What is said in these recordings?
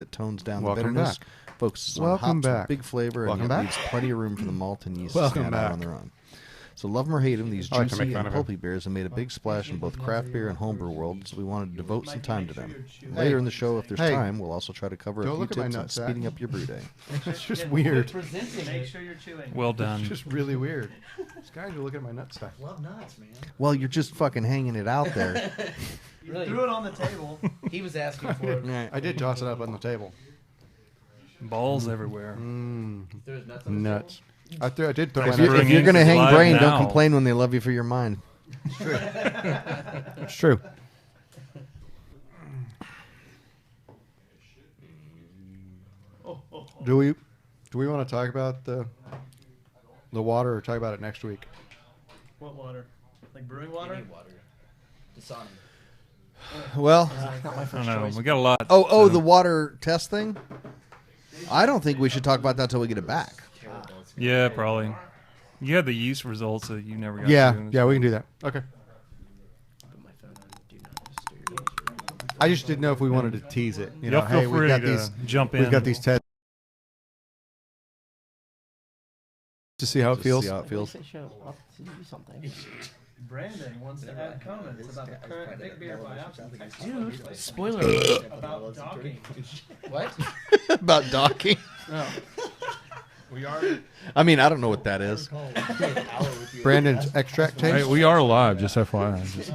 that tones down the bitterness, focuses on hops with big flavor, and yet leaves plenty of room for the malt and yeast to stand out on their own. So love them or hate them, these juicy and pulpy beers have made a big splash in both craft beer and homebrew worlds, so we wanted to devote some time to them. Later in the show, if there's time, we'll also try to cover a few tips on speeding up your brew day. It's just weird. Make sure you're chewing. Well done. It's just really weird. This guy's looking at my nutsack. Love nuts, man. Well, you're just fucking hanging it out there. You threw it on the table. He was asking for it. I did toss it up on the table. Balls everywhere. There's nuts. Nuts. I did throw If my you're going to hang brain, now. don't complain when they love you for your mind. It's true. Do we want to talk about the water or talk about it next week? What water? Like brewing water? Any water. Dasani. Well, I don't know. We got a lot. The water test thing? I don't think we should talk about that until we get it back. Yeah, probably. You had the yeast results that you never got. Yeah, to. yeah, we can do that. Okay. Put my phone on do not disturb. I just didn't know if we wanted to tease it. You know, Y'all feel hey, we've free got to these. jump in. We've got these tests to see how it feels. See how it feels. Brandon wants to add comments about the current big beer biopsy. Dude, spoiler alert. About docking. What? About docking? No. We are. I mean, I don't know what that is. Brandon's extract taste. Hey, we are live, just FYI. Just,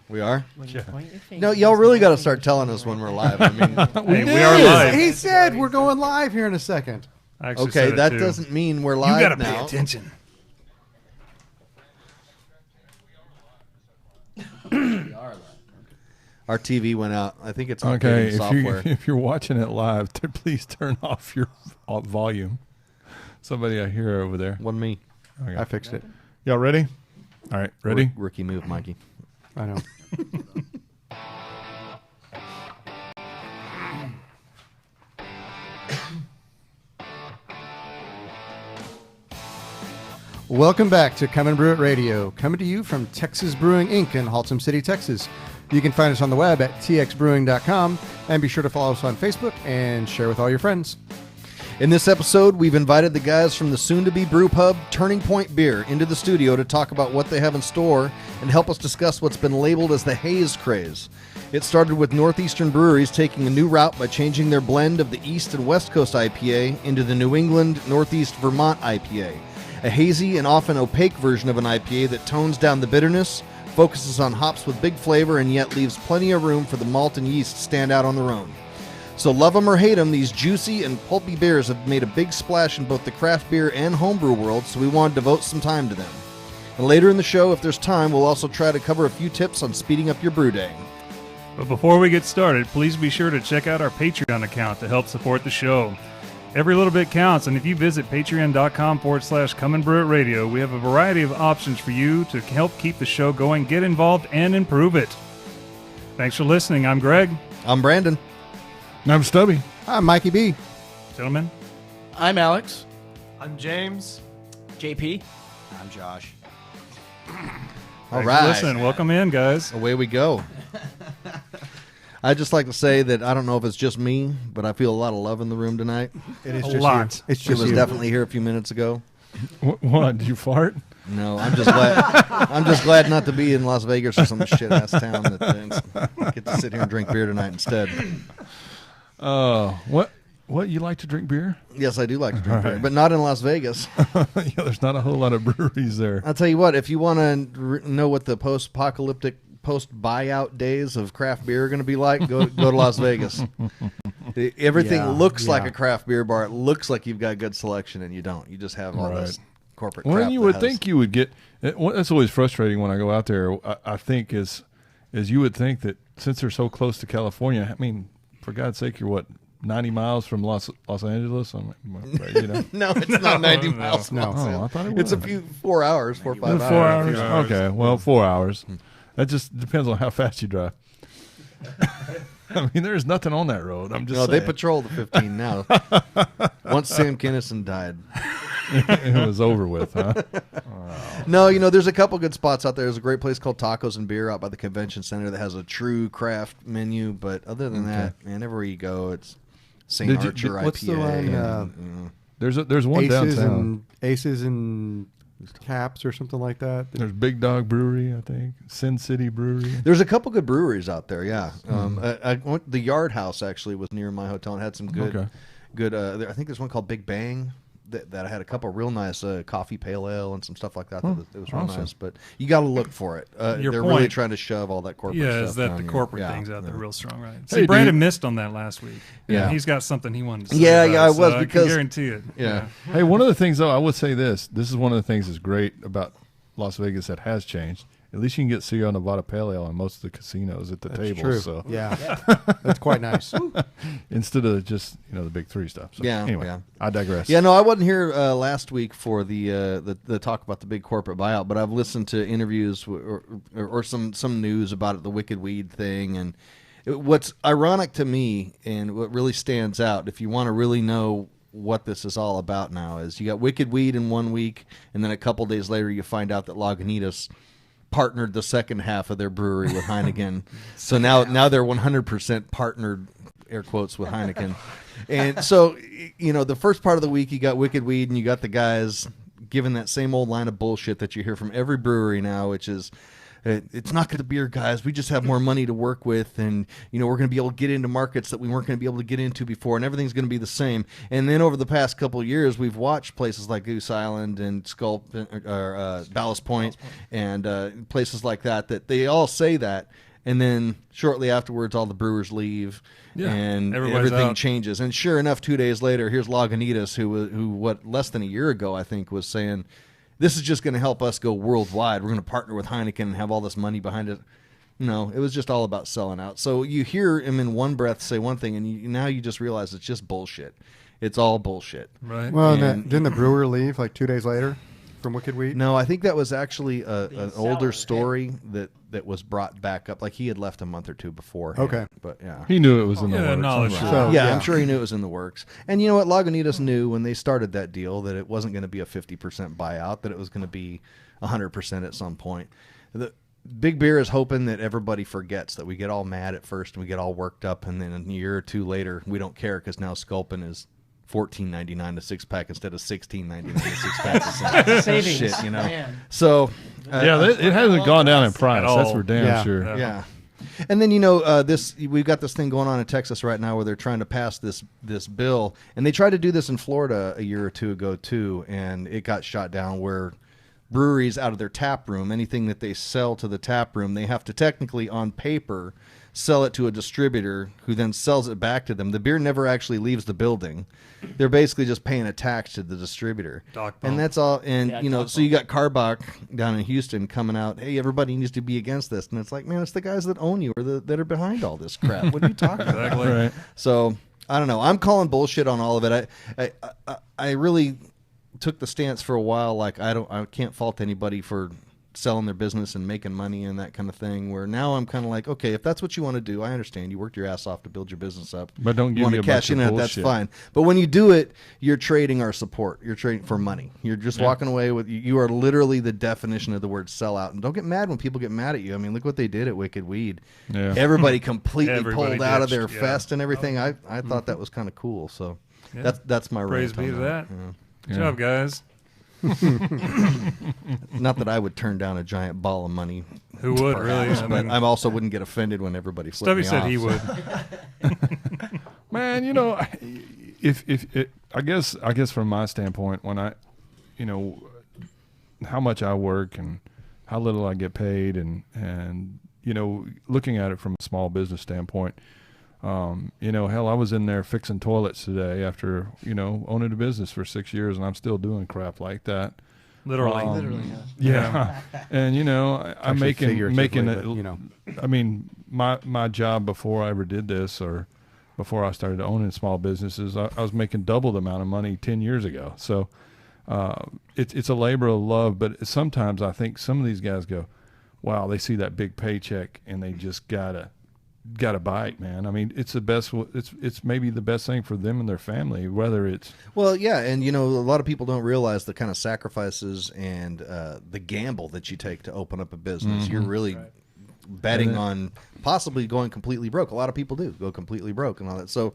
We are? yeah. No, y'all really got to start telling us when we're live. I mean, Hey, we are live. He said we're going live here in a second. I actually okay, said it that too. doesn't mean we're You live gotta now. pay attention. We are live. Our TV went out. I think it's Okay, updating software. if you're watching it live, please turn off your volume. Somebody I hear over there. Wasn't me. Okay. I fixed it. Y'all ready? All right, ready? Rookie move, Mikey. I know. Welcome back to Come and Brew It Radio, coming to you from Texas Brewing Inc. in Haltom City, Texas. You can find us on the web at txbrewing.com, and be sure to follow us on Facebook and share with all your friends. In this episode, we've invited the guys from the soon-to-be brew pub Turning Point Beer into the studio to talk about what they have in store and help us discuss what's been labeled as the Haze Craze. It started with Northeastern breweries taking a new route by changing their blend of the East and West Coast IPA into the New England Northeast Vermont IPA, a hazy and often opaque version of an IPA that tones down the bitterness, focuses on hops with big flavor, and yet leaves plenty of room for the malt and yeast to stand out on their own. So love them or hate them, these juicy and pulpy beers have made a big splash in both the craft beer and homebrew world, so we want to devote some time to them. And later in the show, if there's time, we'll also try to cover a few tips on speeding up your brew day. But before we get started, please be sure to check out our Patreon account to help support the show. Every little bit counts, and if you visit patreon.com/Come and Brew It Radio, we have a variety of options for you to help keep the show going, get involved, and improve it. Thanks for listening. I'm Greg. I'm Brandon. And I'm Stubby. I'm Mikey B. Gentlemen. I'm Alex. I'm James. JP. I'm Josh. All Thanks for right. listening. Welcome in, guys. Away we go. I'd just like to say that I don't know if it's just me, but I feel a lot of love in the room tonight. It is A just lot. you. It's It just was you. definitely here a few minutes ago. What? Did you fart? No, I'm just glad. I'm just glad not to be in Las Vegas or some shit ass town that thinks get to sit here and drink beer tonight instead. What? What? You like to drink beer? Yes, I do like to drink beer, Right. but not in Las Vegas. Yeah, there's not a whole lot of breweries there. I'll tell you what. If you want to know what the post-apocalyptic, post-buyout days of craft beer are going to be like, go to Las Vegas. Everything Yeah, looks like yeah. a craft beer bar. It looks like you've got good selection, and you don't. You just have all this corporate crap. Well, you that would has- think you would get. That's always frustrating when I go out there. I think is you would think that since they're so close to California. I mean, for God's sake, you're what 90 miles from Los Angeles. You know. No, it's not 90 miles. No. Oh, I thought it It's a was. few 4 hours, 4 or 5 hours. 4 hours. Few hours. Okay, well, 4 hours. That just depends on how fast you drive. I mean, there's nothing on that road. I'm just No, they saying. patrol the 15 now. Once Sam Kinison died. It was over with, huh? No, there's a couple good spots out there. There's a great place called Tacos and Beer out by the convention center that has a true craft menu. But other than that, man, everywhere you go, it's St. Did you- Archer IPA. what's the one, and, There's one downtown. Aces and Caps or something like that. There's Big Dog Brewery, I think. Sin City Brewery. There's a couple good breweries out there, yeah. I went, the Yard House actually was near my hotel and had some good, Okay. good. I think there's one called Big Bang that had a couple real nice coffee pale ale and some stuff like that. It was real awesome. nice, but you got to look for it. Your They're point- really trying to shove all that corporate stuff. Yeah, is that down the here. corporate Yeah, things out there yeah. real strong, right? Hey, See, Brandon dude. missed on that last week. Yeah. He's got something he wanted to say. Yeah, about yeah, it, I was, so because- I can guarantee it. Yeah. Hey, one of the things though, I would say this is one of the things that's great about Las Vegas that has changed. At least you can get Sierra Nevada Pale Ale in most of the casinos at the table. True. So Yeah. That's quite nice. instead of just the big three stuff. So Yeah, Anyway, yeah. I digress. Yeah, no, I wasn't here last week for the talk about the big corporate buyout, but I've listened to interviews or some news about it, the Wicked Weed thing, and what's ironic to me and what really stands out, if you want to really know what this is all about now, is you got Wicked Weed in 1 week, and then a couple days later you find out that Lagunitas partnered the second half of their brewery with Heineken. So now they're 100% partnered, air quotes, with Heineken. And so, the first part of the week you got Wicked Weed and you got the guys giving that same old line of bullshit that you hear from every brewery now, which is, it's not going to beer, guys. We just have more money to work with, and we're going to be able to get into markets that we weren't going to be able to get into before, and everything's going to be the same. And then over the past couple of years, we've watched places like Goose Island and Ballast Point, and places like that they all say that, and then shortly afterwards, all the brewers leave, and everybody's everything out. changes. And sure enough, 2 days later, here's Lagunitas, who less than a year ago, I think, was saying, this is just going to help us go worldwide. We're going to partner with Heineken and have all this money behind it. No, it was just all about selling out. So you hear him in one breath say one thing, and now you just realize it's just bullshit. It's all bullshit. Right. Well, And- didn't the brewer leave like 2 days later from Wicked Weed? No, I think that was actually an seller, older yeah. story that was brought back up. Like he had left a month or two before. Okay. But yeah. He knew it was in the Yeah, works. knowledge. I'm sure. So- Yeah, yeah. I'm sure he knew it was in the works. And you know what? Lagunitas knew when they started that deal that it wasn't going to be a 50% buyout, that it was going to be 100% at some point. The Big Beer is hoping that everybody forgets that we get all mad at first and we get all worked up, and then a year or two later we don't care because now Sculpin is $14.99 a six pack instead of $16.99 a six pack. Savings. Shit, Man. So It hasn't gone down in price. At That's all. for damn Yeah. sure. Yeah. yeah. And then we've got this thing going on in Texas right now where they're trying to pass this bill, and they tried to do this in Florida a year or two ago too, and it got shot down where breweries out of their tap room, anything that they sell to the tap room, they have to technically on paper sell it to a distributor who then sells it back to them. The beer never actually leaves the building. They're basically just paying a tax to the distributor. Dock And bump. that's all. And, Yeah, dock so you got Carbach down in Houston coming out, hey, everybody needs to be against this. And it's like, man, it's the guys that own you or that are behind all this crap. What are you talking about? Exactly. Right. So, I don't know. I'm calling bullshit on all of it. I really took the stance for a while, like I can't fault anybody for selling their business and making money and that kind of thing, where now I'm kind of like, okay, if that's what you want to do, I understand. You worked your ass off to build your business up. But don't give you want me to a bunch cash in of on it, that's bullshit. fine. But when you do it, you're trading our support. You're trading for money. You're just walking away with, you are literally the definition of the word sellout. And don't get mad when people get mad at you. I mean, look what they did at Wicked Weed. Yeah. Everybody completely Everybody pulled out of their ditched, yeah. fest and everything. I thought that was kind of cool. So Yeah. that's my Praise rant be on to that. Yeah. Good Yeah. job, guys. Not that I would turn down a giant ball of money. Who would, really? perhaps, I but mean- I also wouldn't get offended when everybody flipped Stubby me said off, he so. would. Man, if I guess from my standpoint, when I, how much I work and how little I get paid, and looking at it from a small business standpoint, hell, I was in there fixing toilets today after owning a business for 6 years, and I'm still doing crap like that. Literally. Literally, yeah. Yeah, and I'm Actually, making figuratively, it. but, I mean, my job before I ever did this, or before I started owning small businesses, I was making double the amount of money 10 years ago. So it's a labor of love. But sometimes I think some of these guys go, wow, they see that big paycheck and they just gotta bite, man. I mean, it's the best. It's maybe the best thing for them and their family, whether it's. Well, yeah, and a lot of people don't realize the kind of sacrifices and the gamble that you take to open up a business. Mm-hmm. You're really betting on possibly going completely broke. A lot of people do go completely broke and all that. So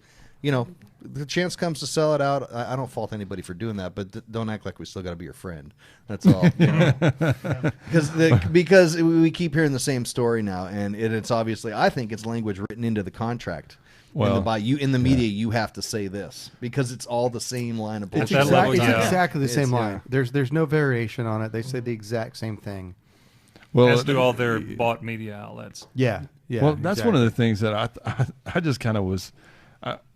the chance comes to sell it out. I don't fault anybody for doing that, but don't act like we still got to be your friend. That's all. Because we keep hearing the same story now, and it's obviously, I think it's language written into the contract. Well, in the media, you have to say this because it's all the same line of It's, bullshit. exactly the same It's- line. There's no variation on it. They say the exact same thing. Well, As do all their bought media outlets. Yeah. well, that's one of the things that I just kind of was.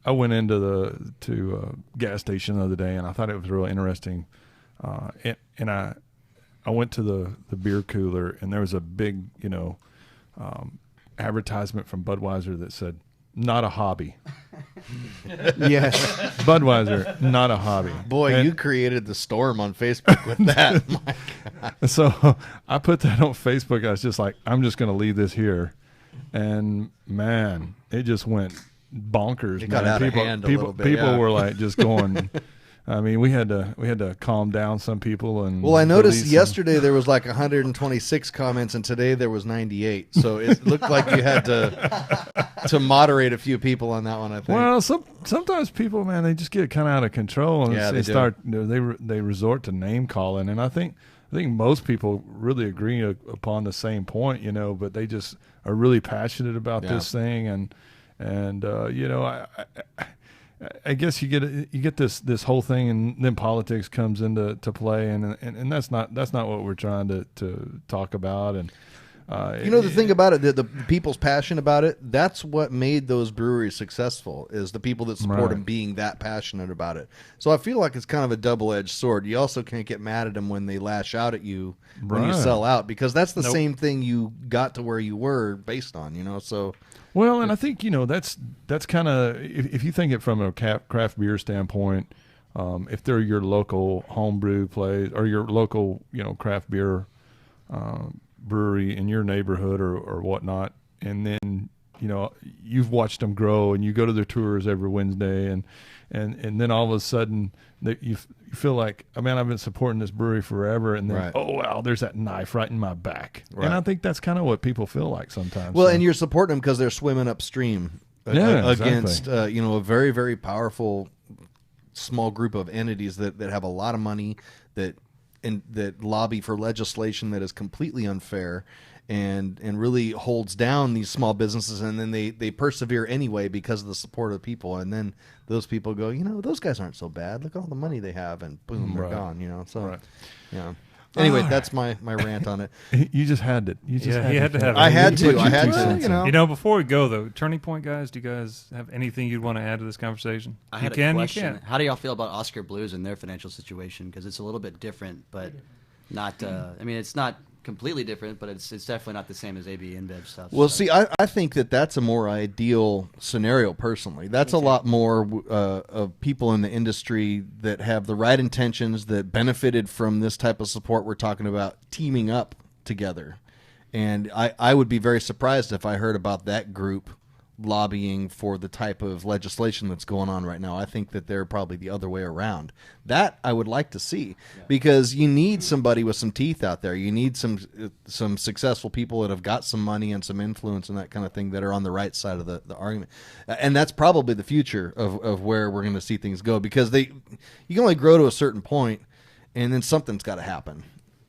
I went into the gas station the other day, and I thought it was real interesting. And I went to the beer cooler, and there was a big advertisement from Budweiser that said, "Not a hobby." Yes. Budweiser, not a hobby. Boy, And you created the storm on Facebook with that. My God. so I put that on Facebook. I was just like, I'm just going to leave this here. And man, it just went bonkers. It got man. out of people, hand a people, little bit, people yeah. were like just going. I mean, we had to calm down some people. And Well, I noticed release yesterday there was like 126 comments, and today there was 98. So it looked like you had to moderate a few people on that one. I think. Well, sometimes people, man, they just get kind of out of control, and Yeah, they they do. start they resort to name calling, and I think most people really agree upon the same point, but they just are really passionate about this thing, and I guess you get this whole thing, and then politics comes into play, and that's not what we're trying to talk about. And the thing about it, the people's passion about it, that's what made those breweries successful, is the people that support Right. them being that passionate about it. So I feel like it's kind of a double-edged sword. You also can't get mad at them when they lash out at you when you Right. sell out, because that's the Nope. same thing you got to where you were based on, so... Well, and I think that's kind of, if you think it from a craft beer standpoint, if they're your local homebrew place or your local craft beer brewery in your neighborhood or whatnot, and then you've watched them grow, and you go to their tours every Wednesday, and then all of a sudden you feel like, I've been supporting this brewery forever, and then Right. oh wow, there's that knife right in my back, Right. and I think that's kind of what people feel like sometimes. Well, So- and you're supporting them because they're swimming upstream Yeah, against exactly. a very, very powerful small group of entities that have a lot of money that lobby for legislation that is completely unfair and really holds down these small businesses, and then they persevere anyway because of the support of the people, and then those people go, those guys aren't so bad. Look at all the money they have, and boom, they're Right. gone. So Right. yeah. Anyway, that's my rant on it. You just had it. You just Yeah, he had to have it. I had to. Put I your had two to. cents in. Before we go though, Turning Point guys, do you guys have anything you'd want to add to this conversation? I had you can, a question. You can. How do y'all feel about Oscar Blues and their financial situation? Because it's a little bit different, but not. It's not completely different, but it's definitely not the same as AB InBev stuff. Well, so. see, I think that's a more ideal scenario personally. That's a lot more of people in the industry that have the right intentions, that benefited from this type of support we're talking about, teaming up together. And I would be very surprised if I heard about that group lobbying for the type of legislation that's going on right now. I think that they're probably the other way around. That I would like to see, because you need somebody with some teeth out there. You need some successful people that have got some money and some influence and that kind of thing that are on the right side of the argument. And that's probably the future of where we're going to see things go, because you can only grow to a certain point, and then something's got to happen.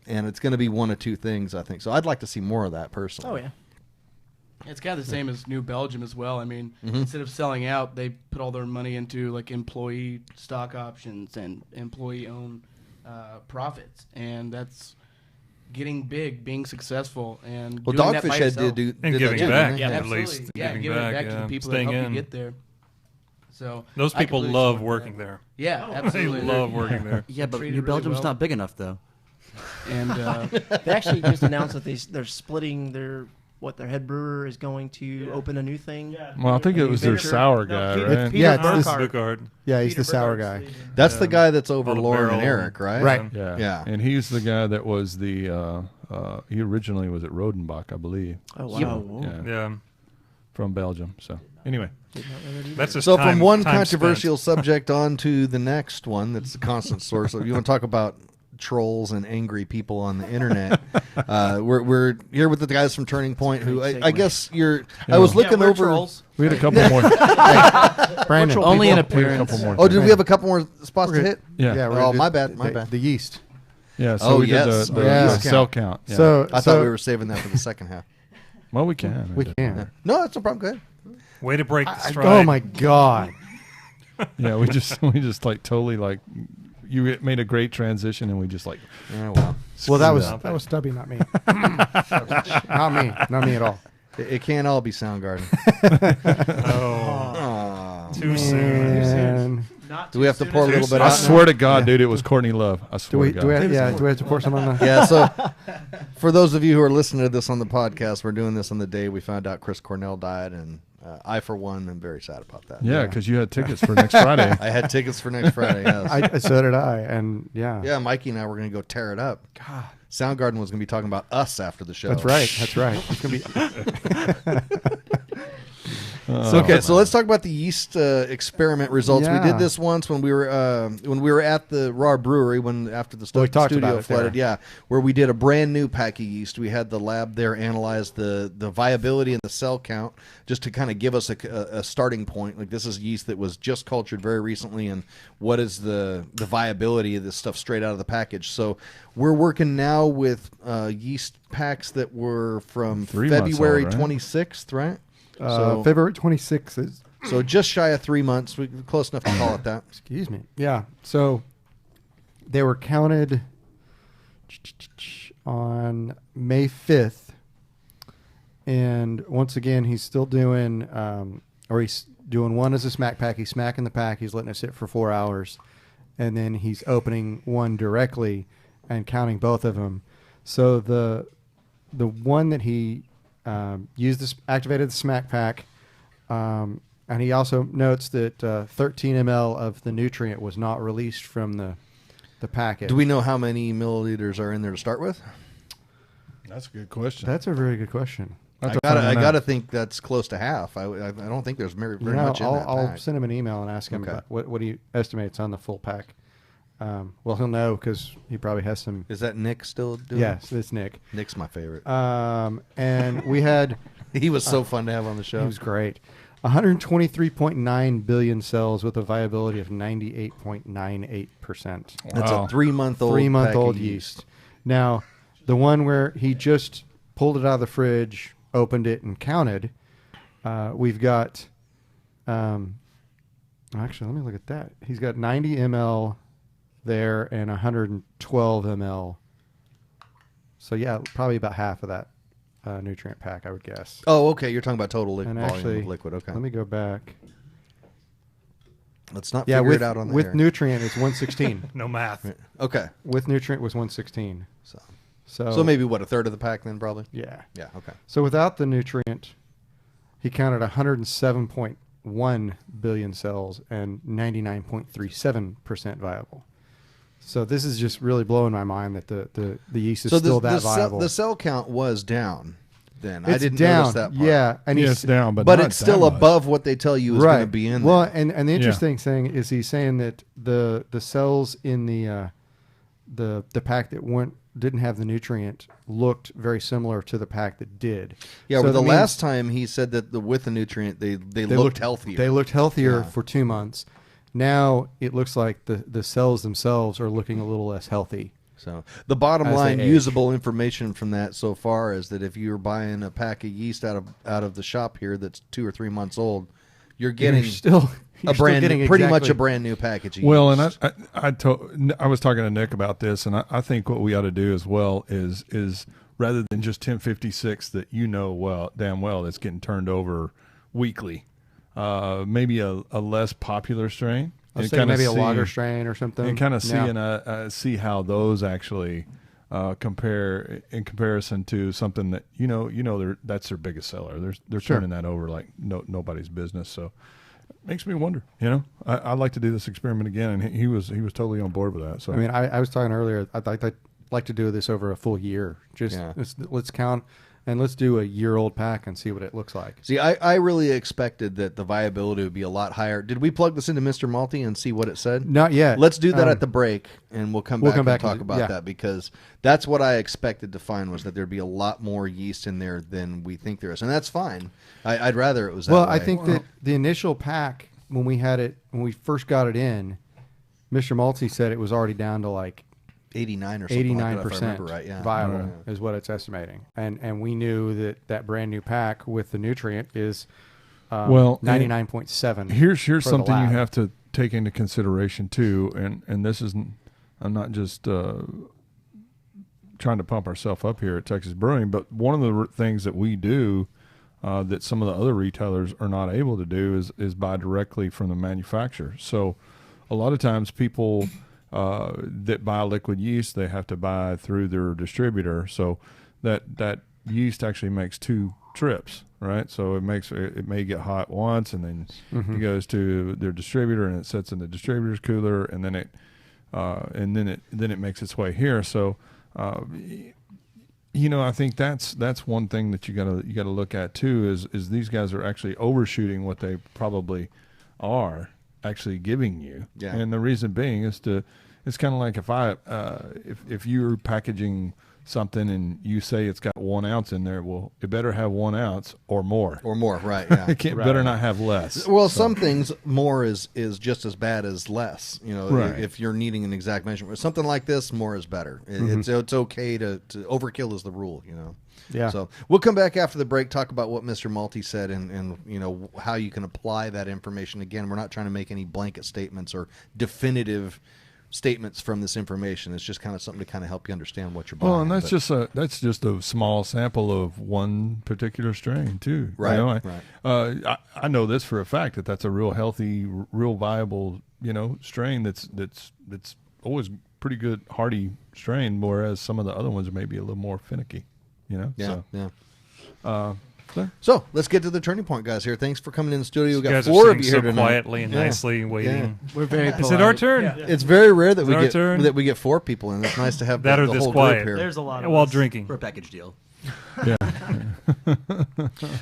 And it's going to be one of two things, I think. So I'd like to see more of that personally. Oh yeah. It's kind of the same as New Belgium as well. I mean, Mm-hmm. instead of selling out, they put all their money into like employee stock options and employee-owned profits, and that's getting big, being successful, and Well, doing that by Dogfish Head yourself. did And that giving too, back, didn't they? at Absolutely. least Yeah, giving giving back, back to yeah. the people Staying that help in. you get there. So Those I people completely love support working that. there. Yeah, They absolutely. love working there. yeah, but treated New really Belgium's well. not big enough though. And They actually just announced that they're splitting their head brewer is going to open a new thing. Well, I think it was their Peter- sour no, guy, Peter- right? Peter Yeah, it's this- Burkhardt. Burkhardt. Yeah, he's Peter the sour Burkhardt's guy. leaving. That's the guy that's over Bottled Lauren and barrel. Eric, right? Right. Yeah. Yeah. And he's the guy that was the he originally was at Rodenbach, I believe. Oh wow. Yeah, Yeah. from Belgium. So anyway, That's just So time, from one time controversial subject on to the next one that's a constant source. If you want to talk about trolls and angry people on the internet. We're here with the guys from Turning Point, who I guess you're. I was looking we're over. trolls. We had a couple more. Brandon. Only in We had a appearance. couple more. Oh, did we have a couple more spots to hit? Yeah. we're Oh, gonna my do bad. My the- bad. The yeast. Yeah. So Oh, we yes. did the Yeah. cell count. Yeah. So I thought we were saving that for the second half. well, we can. we can. No, that's no problem. Go ahead. Way to break the stride. Oh my God. Yeah, we just like totally like you made a great transition, and we just like Yeah, well, Well, that screwed up. was Stubby, not me. Not me at all. it can't all be Soundgarden. Oh, Aw. too soon. And Do we have to pour a little bit I out? swear to God, dude, it was Courtney Love. I do swear we to God. do we have to pour some on the? Yeah, so for those of you who are listening to this on the podcast, we're doing this on the day we found out Chris Cornell died, and I, for one, am very sad about that. Yeah, because you had tickets for next Friday. I had tickets for next Friday, yes. So did I, and yeah, Yeah, Mikey and I were going to go tear it up. God. Soundgarden was going to be talking about us after the show. that's right. It's gonna be. Okay, so let's talk about the yeast experiment results. We Yeah. did this once when we were at the Raw Brewery after the Well, we talked studio about it flooded. there. Yeah, where we did a brand new pack of yeast. We had the lab there analyze the viability and the cell count just to kind of give us a starting point. Like, this is yeast that was just cultured very recently, and what is the viability of this stuff straight out of the package. So we're working now with yeast packs that were from 3 months February old, right? 26th, right? So- February 26th is. So just shy of 3 months. We're close enough to call it that. Excuse me. Yeah. So they were counted on May 5th. And once again, he's still doing, or he's doing one as a smack pack. He's smacking the pack. He's letting it sit for 4 hours. And then he's opening one directly and counting both of them. So the one that he used this activated the smack pack. And he also notes that 13 ml of the nutrient was not released from the packet. Do we know how many milliliters are in there to start with? That's a good question. That's a very good question. That's I gotta think that's close to half. I don't think there's very You know, much in that I'll pack. send him an email and ask him Okay. about what he estimates on the full pack. Well, he'll know because he probably has some. Is that Nick still doing? Yes, it's Nick. Nick's my favorite. And we had. He was so fun to have on the show. He was great. 123.9 billion cells with a viability of 98.98%. That's Wow. a 3-month-old 3-month-old pack of yeast. Now, the one where he just pulled it out of the fridge, opened it, and counted, we've got. Actually, let me look at that. He's got 90 ml there and 112 ml. So yeah, probably about half of that nutrient pack, I would guess. Oh, okay. You're talking about total And volume actually, of liquid. Okay. Let me go back. Let's not Yeah, figure with it out on the with air. nutrient it's 116. No math. Okay. With nutrient was 116. So So maybe what, a third of the pack then, probably? yeah. Yeah. Okay. So without the nutrient, he counted 107.1 billion cells and 99.37% viable. So this is just really blowing my mind that the yeast is still that viable. The cell count was down then. It's I didn't down. notice that part. Yeah, and Yeah, he's it's down, but But not it's still that much. above what they tell you is going to be in well, there. and the interesting thing is he's saying that the cells in the pack that didn't have the nutrient looked very similar to the pack that did. Yeah, So well, the that means last time he said that with the nutrient, they looked healthier. They looked healthier Yeah. for 2 months. Now it looks like the cells themselves are looking a little less healthy. So the bottom As they line, age. usable information from that so far is that if you're buying a pack of yeast out of the shop here that's 2 or 3 months old, you're getting You're still pretty much exactly- a brand new package of Well, yeast. and I was talking to Nick about this, and I think what we ought to do as well is rather than just 1056 that damn well that's getting turned over weekly, maybe a less popular strain. I was and thinking kinda maybe a see- lager strain or something. and kind of Yeah. see how those actually compare in comparison to something that that's their biggest seller. They're Sure. turning that over like nobody's business. So it makes me wonder. I'd like to do this experiment again, and he was totally on board with that. So I mean, I was talking earlier. I'd like to do this over a full year. Just Yeah. let's count and let's do a year-old pack and see what it looks like. See, I really expected that the viability would be a lot higher. Did we plug this into Mr. Malty and see what it said? Not yet. Let's do that at the break, and we'll come back and talk and about that, because that's what I expected to find, was that there'd be a lot more yeast in there than we think there is, and that's fine. I'd rather it was that way. Well, I think that the initial pack, when we first got it in, Mr. Malty said it was already down to like 89 or something 89% like that, if I remember right. Yeah. viable is what it's estimating. And we knew that brand new pack with the nutrient is 99.7. Here's something you have to take into consideration too, and this isn't, I'm not just trying to pump ourselves up here at Texas Brewing, but one of the things that we do that some of the other retailers are not able to do is buy directly from the manufacturer. So a lot of times people that buy liquid yeast, they have to buy through their distributor. So that yeast actually makes 2 trips, right? So it may get hot once, and then it goes to their distributor, and it sits in the distributor's cooler, and then it makes its way here. So I think that's one thing that you gotta look at too, is these guys are actually overshooting what they probably are actually giving you. Yeah. And the reason being is it's kind of like if you're packaging something and you say it's got 1 ounce in there, well, it better have 1 ounce or more. Right? Yeah. It better not have less. Well, some things more is just as bad as less. Right. If you're needing an exact measurement, something like this, more is better. It's okay to overkill is the rule. Yeah. So we'll come back after the break, talk about what Mr. Malty said, and how you can apply that information. Again, we're not trying to make any blanket statements or definitive statements from this information. It's just kind of something to kind of help you understand what you're buying. Well, and that's just a small sample of one particular strain too. Right. Right. I know this for a fact that's a real healthy, real viable, strain that's always pretty good, hearty strain, whereas some of the other ones are maybe a little more finicky. Yeah. There. So let's get to the turning point, guys. Here, thanks for coming in the studio. We You got guys 4 are of you sitting here so tonight. quietly and nicely waiting. We're very polite. Is it our turn? Yeah. It's very rare that Is it our turn? we get 4 people in. It's nice to have That the, or the this whole quiet. group here. There's a lot of While us. drinking. For a package deal.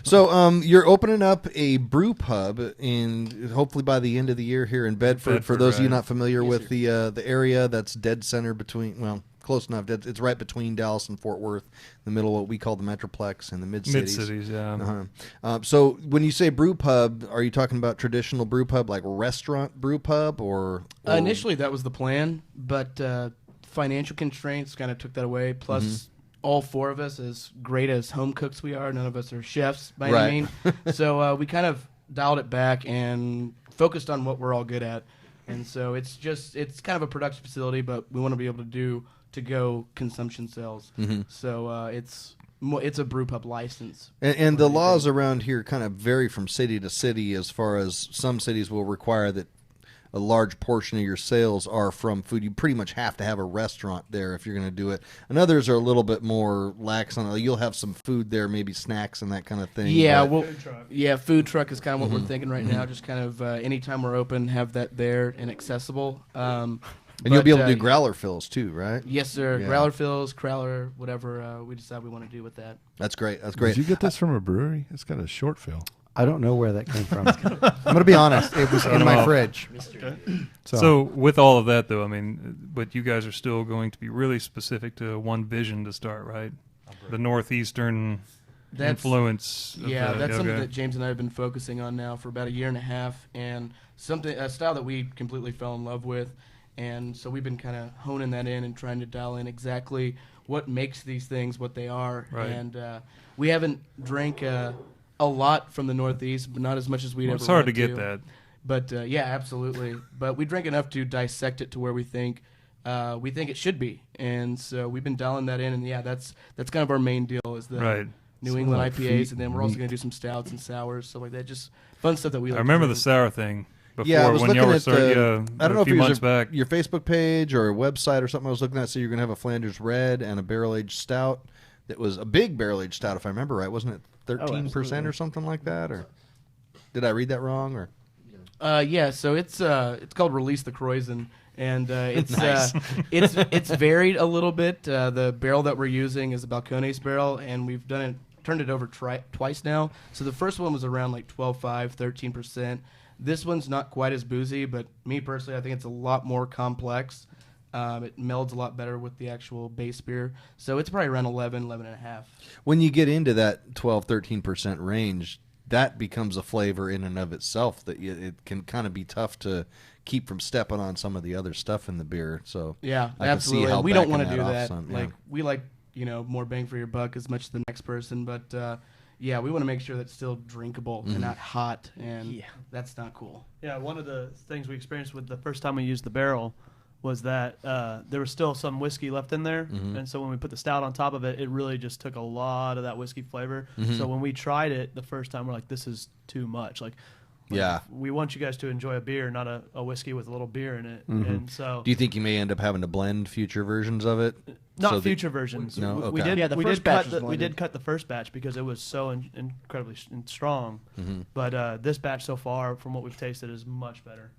So you're opening up a brew pub in hopefully by the end of the year here in Bedford. For Bedford, those of you right. not familiar with the area, that's dead center between, well, close enough. It's right between Dallas and Fort Worth, in the middle of what we call the Metroplex and the mid-cities. Mid-cities, yeah. So when you say brew pub, are you talking about traditional brew pub, like restaurant brew pub, or Initially, that was the plan, but financial constraints kind of took that away. Plus, all 4 of us, as great as home cooks we are, none of us are chefs by any means. So we kind of dialed it back and focused on what we're all good at. And so it's kind of a production facility, but we want to be able to do to-go consumption sales. So it's a brew pub license. And the laws around here kind of vary from city to city, as far as some cities will require that a large portion of your sales are from food. You pretty much have to have a restaurant there if you're going to do it. And others are a little bit more lax on it. You'll have some food there, maybe snacks and that kind of thing. Yeah, but food truck is kind of what we're thinking right now. Just kind of anytime we're open, have that there and accessible. And you'll be able to do growler fills too, right? Yes, sir. Yeah. Growler fills, crowler, whatever we decide we want to do with that. That's great. That's great. Did you get this from a brewery? It's got a short fill. I don't know where that came from. I'm going to be honest. It was in my fridge. So with all of that, though, I mean, but you guys are still going to be really specific to one vision to start, right? The northeastern influence. That's something that James and I have been focusing on now for about a year and a half, and a style that we completely fell in love with. And so we've been kind of honing that in and trying to dial in exactly what makes these things what they are. Right. And we haven't drank a lot from the Northeast, but not as much as we'd ever. It's hard to want get that. But yeah, absolutely. But we drank enough to dissect it to where we think it should be, and so we've been dialing that in. And yeah, that's kind of our main deal is the New England IPAs, and then we're also going to do some stouts and sours, stuff like that. Just fun stuff that we like. I remember to the sour thing. Before, Yeah, I was when looking y'all were at starting, I don't know a if few it was months back. your Facebook page or a website or something I was looking at. So you're going to have a Flanders Red and a barrel-aged stout that was a big barrel-aged stout, if I remember right. Wasn't it 13% or something like that? Or did I read that wrong? Or yeah, so it's called Release the Croizen, and it's Nice. it's varied a little bit. The barrel that we're using is a Balcones barrel, and we've done it turned it over twice now. So the first one was around like 12.5, 13%. This one's not quite as boozy, but me personally, I think it's a lot more complex. It melds a lot better with the actual base beer. So it's probably around 11, 11.5. When you get into that 12, 13% range, that becomes a flavor in and of itself that it can kind of be tough to keep from stepping on some of the other stuff in the beer. So yeah, I absolutely. Can see how we don't want to backing do off that. some, Like we like, more bang for your buck as much as the next person, but yeah, we want to make sure that's still drinkable and not hot, and that's not cool. Yeah, one of the things we experienced with the first time we used the barrel was that there was still some whiskey left in there, and so when we put the stout on top of it, it really just took a lot of that whiskey flavor. So when we tried it the first time, we're like, this is too much. Like, we want you guys to enjoy a beer, not a whiskey with a little beer in it. And so, do you think you may end up having to blend future versions of it? Not future versions. No, okay. We did. Yeah, the we first did batch cut. was We blended. did cut the first batch because it was so incredibly strong. But this batch so far, from what we've tasted, is much better.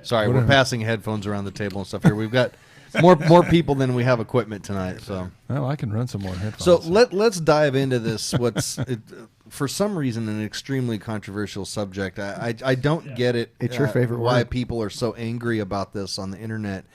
Sorry, we're passing headphones around the table and stuff here. We've got more people than we have equipment tonight. So, Well, I can run some more headphones. so let's dive into this. For some reason, an extremely controversial subject. I don't get it. It's your favorite why word. people are so angry about this on the internet.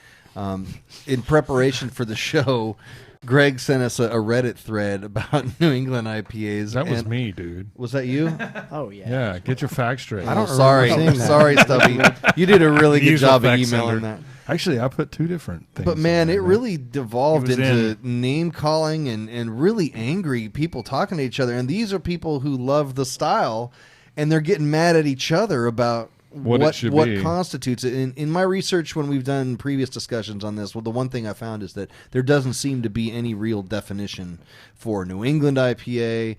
In preparation for the show, Greg sent us a Reddit thread about New England IPAs. that was and- me, dude. Was that you? Oh yeah. Yeah, get your facts straight. I don't Sorry, remember seeing that. sorry, Stubby. You did a really good Usual job of fact emailing sender. that. Actually, I put two different things. But man, in it there, really devolved It was into name calling and really angry people talking to each other. And these are people who love the style, and they're getting mad at each other about What it should be. constitutes it. In my research, when we've done previous discussions on this, well, the one thing I found is that there doesn't seem to be any real definition for New England IPA,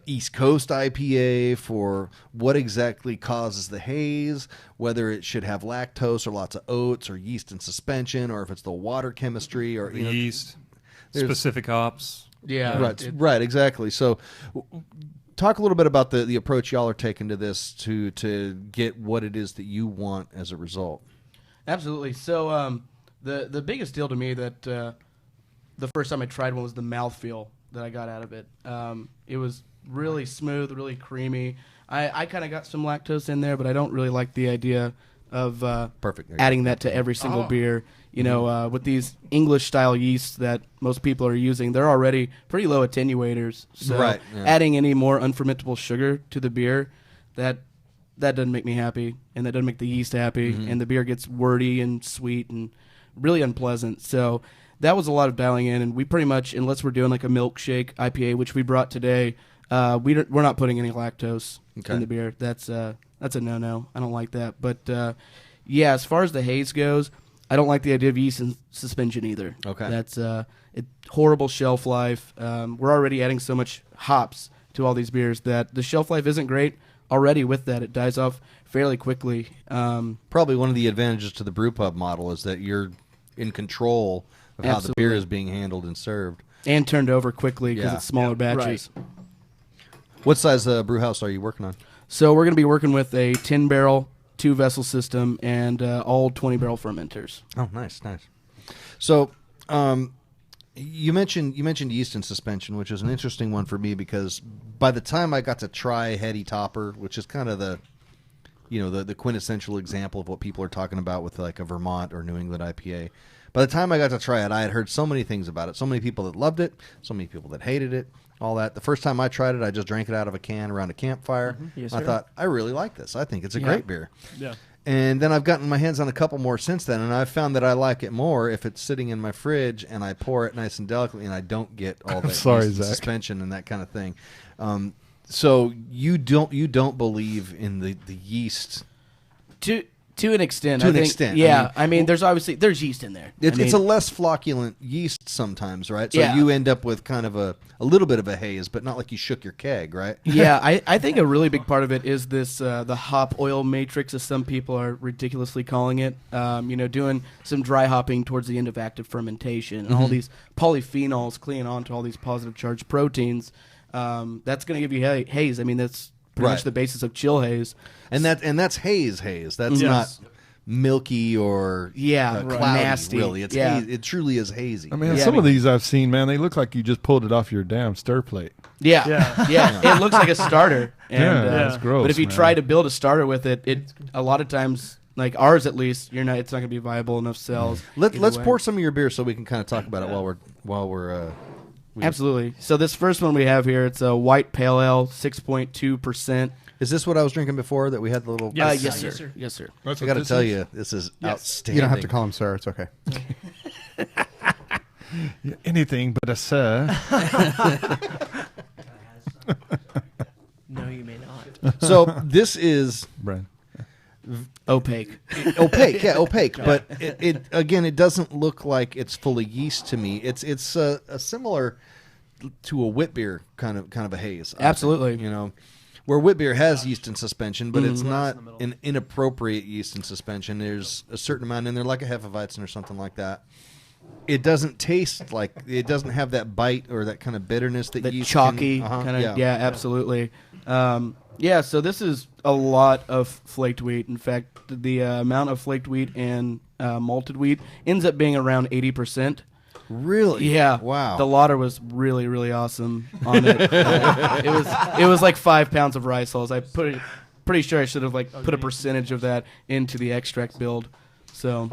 East Coast IPA, for what exactly causes the haze, whether it should have lactose or lots of oats or yeast in suspension, or if it's the water chemistry or The yeast, there's- specific hops. Yeah, right, exactly. So, talk a little bit about the approach y'all are taking to this to get what it is that you want as a result. absolutely. So the biggest deal to me that the first time I tried one was the mouthfeel that I got out of it. It was really smooth, really creamy. I kind of got some lactose in there, but I don't really like the idea of Perfect. There you adding that to every single beer. With these English style yeasts that most people are using, they're already pretty low attenuators. So Right, yeah. adding any more unfermentable sugar to the beer, that doesn't make me happy, and that doesn't make the yeast happy, and the beer gets wordy and sweet and really unpleasant. So that was a lot of dialing in, and we pretty much, unless we're doing like a milkshake IPA, which we brought today, we're not putting any lactose Okay. in the beer. That's a no-no. I don't like that. But yeah, as far as the haze goes, I don't like the idea of yeast in suspension either. Okay. That's horrible shelf life. We're already adding so much hops to all these beers that the shelf life isn't great already with that. It dies off fairly quickly. Probably one of the advantages to the brewpub model is that you're in control of how the beer Absolutely. is being handled and served. And turned over quickly because Yeah. it's smaller batches. What size brew house are you working on? So we're going to be working with a 10-barrel, 2-vessel system, and all 20-barrel fermenters. Oh, nice. So, you mentioned yeast in suspension, which is an interesting one for me because by the time I got to try Heady Topper, which is kind of the quintessential example of what people are talking about with like a Vermont or New England IPA. By the time I got to try it, I had heard so many things about it. So many people that loved it, so many people that hated it, all that. The first time I tried it, I just drank it out of a can around a campfire. Yes, I sir. thought, I really like this. I think it's a great beer. Yeah. And then I've gotten my hands on a couple more since then, and I've found that I like it more if it's sitting in my fridge and I pour it nice and delicately and I don't get all that sorry, yeast Zach. suspension and that kind of thing. So you don't believe in the yeast. To an extent. To I an think, extent, Yeah. I there's yeast in there. It's a less flocculent yeast sometimes, right? So Yeah. you end up with kind of a little bit of a haze, but not like you shook your keg, right? Yeah, I think a really big part of it is this the hop oil matrix, as some people are ridiculously calling it. Doing some dry hopping towards the end of active fermentation and all these polyphenols clinging on to all these positive charged proteins. That's going to give you haze. I mean, that's pretty Right. much the basis of chill haze. And that's haze. That's Yes. not milky or cloudy. nasty. Really, it's Yeah. it truly is hazy. I mean, some of these I've seen, man, they look like you just pulled it off your damn stir plate. Yeah. It looks like a starter. And, that's gross. But if you man. try to build a starter with it a lot of times, like ours at least, it's not going to be viable enough cells. Let's pour some of your beer so we can kind of talk about it while we're. Absolutely. So this first one we have here, it's a white pale ale, 6.2%. Is this what I was drinking before that we had the little? Yes. Yes, Yes, sir. sir. Yes, sir. That's I what got to this tell is? you, this is outstanding. You don't have to call him sir. It's okay. Yeah, anything but a sir. No, you may not. So this is Brian. Opaque. opaque. But it again, it doesn't look like it's full of yeast to me. It's a similar to a wit beer kind of a haze. I think, Absolutely. where wit beer has yeast in suspension, but it's not an inappropriate yeast in suspension. There's a certain amount in there, like a Hefeweizen or something like that. It doesn't taste like, it doesn't have that bite or that kind of bitterness that The yeast chalky can, kind of, absolutely. So this is a lot of flaked wheat. In fact, the amount of flaked wheat and malted wheat ends up being around 80%. Really? Yeah. Wow. The lauter was really, really awesome on it. It was like 5 pounds of rice hulls. Pretty sure I should have put a percentage of that into the extract build. So.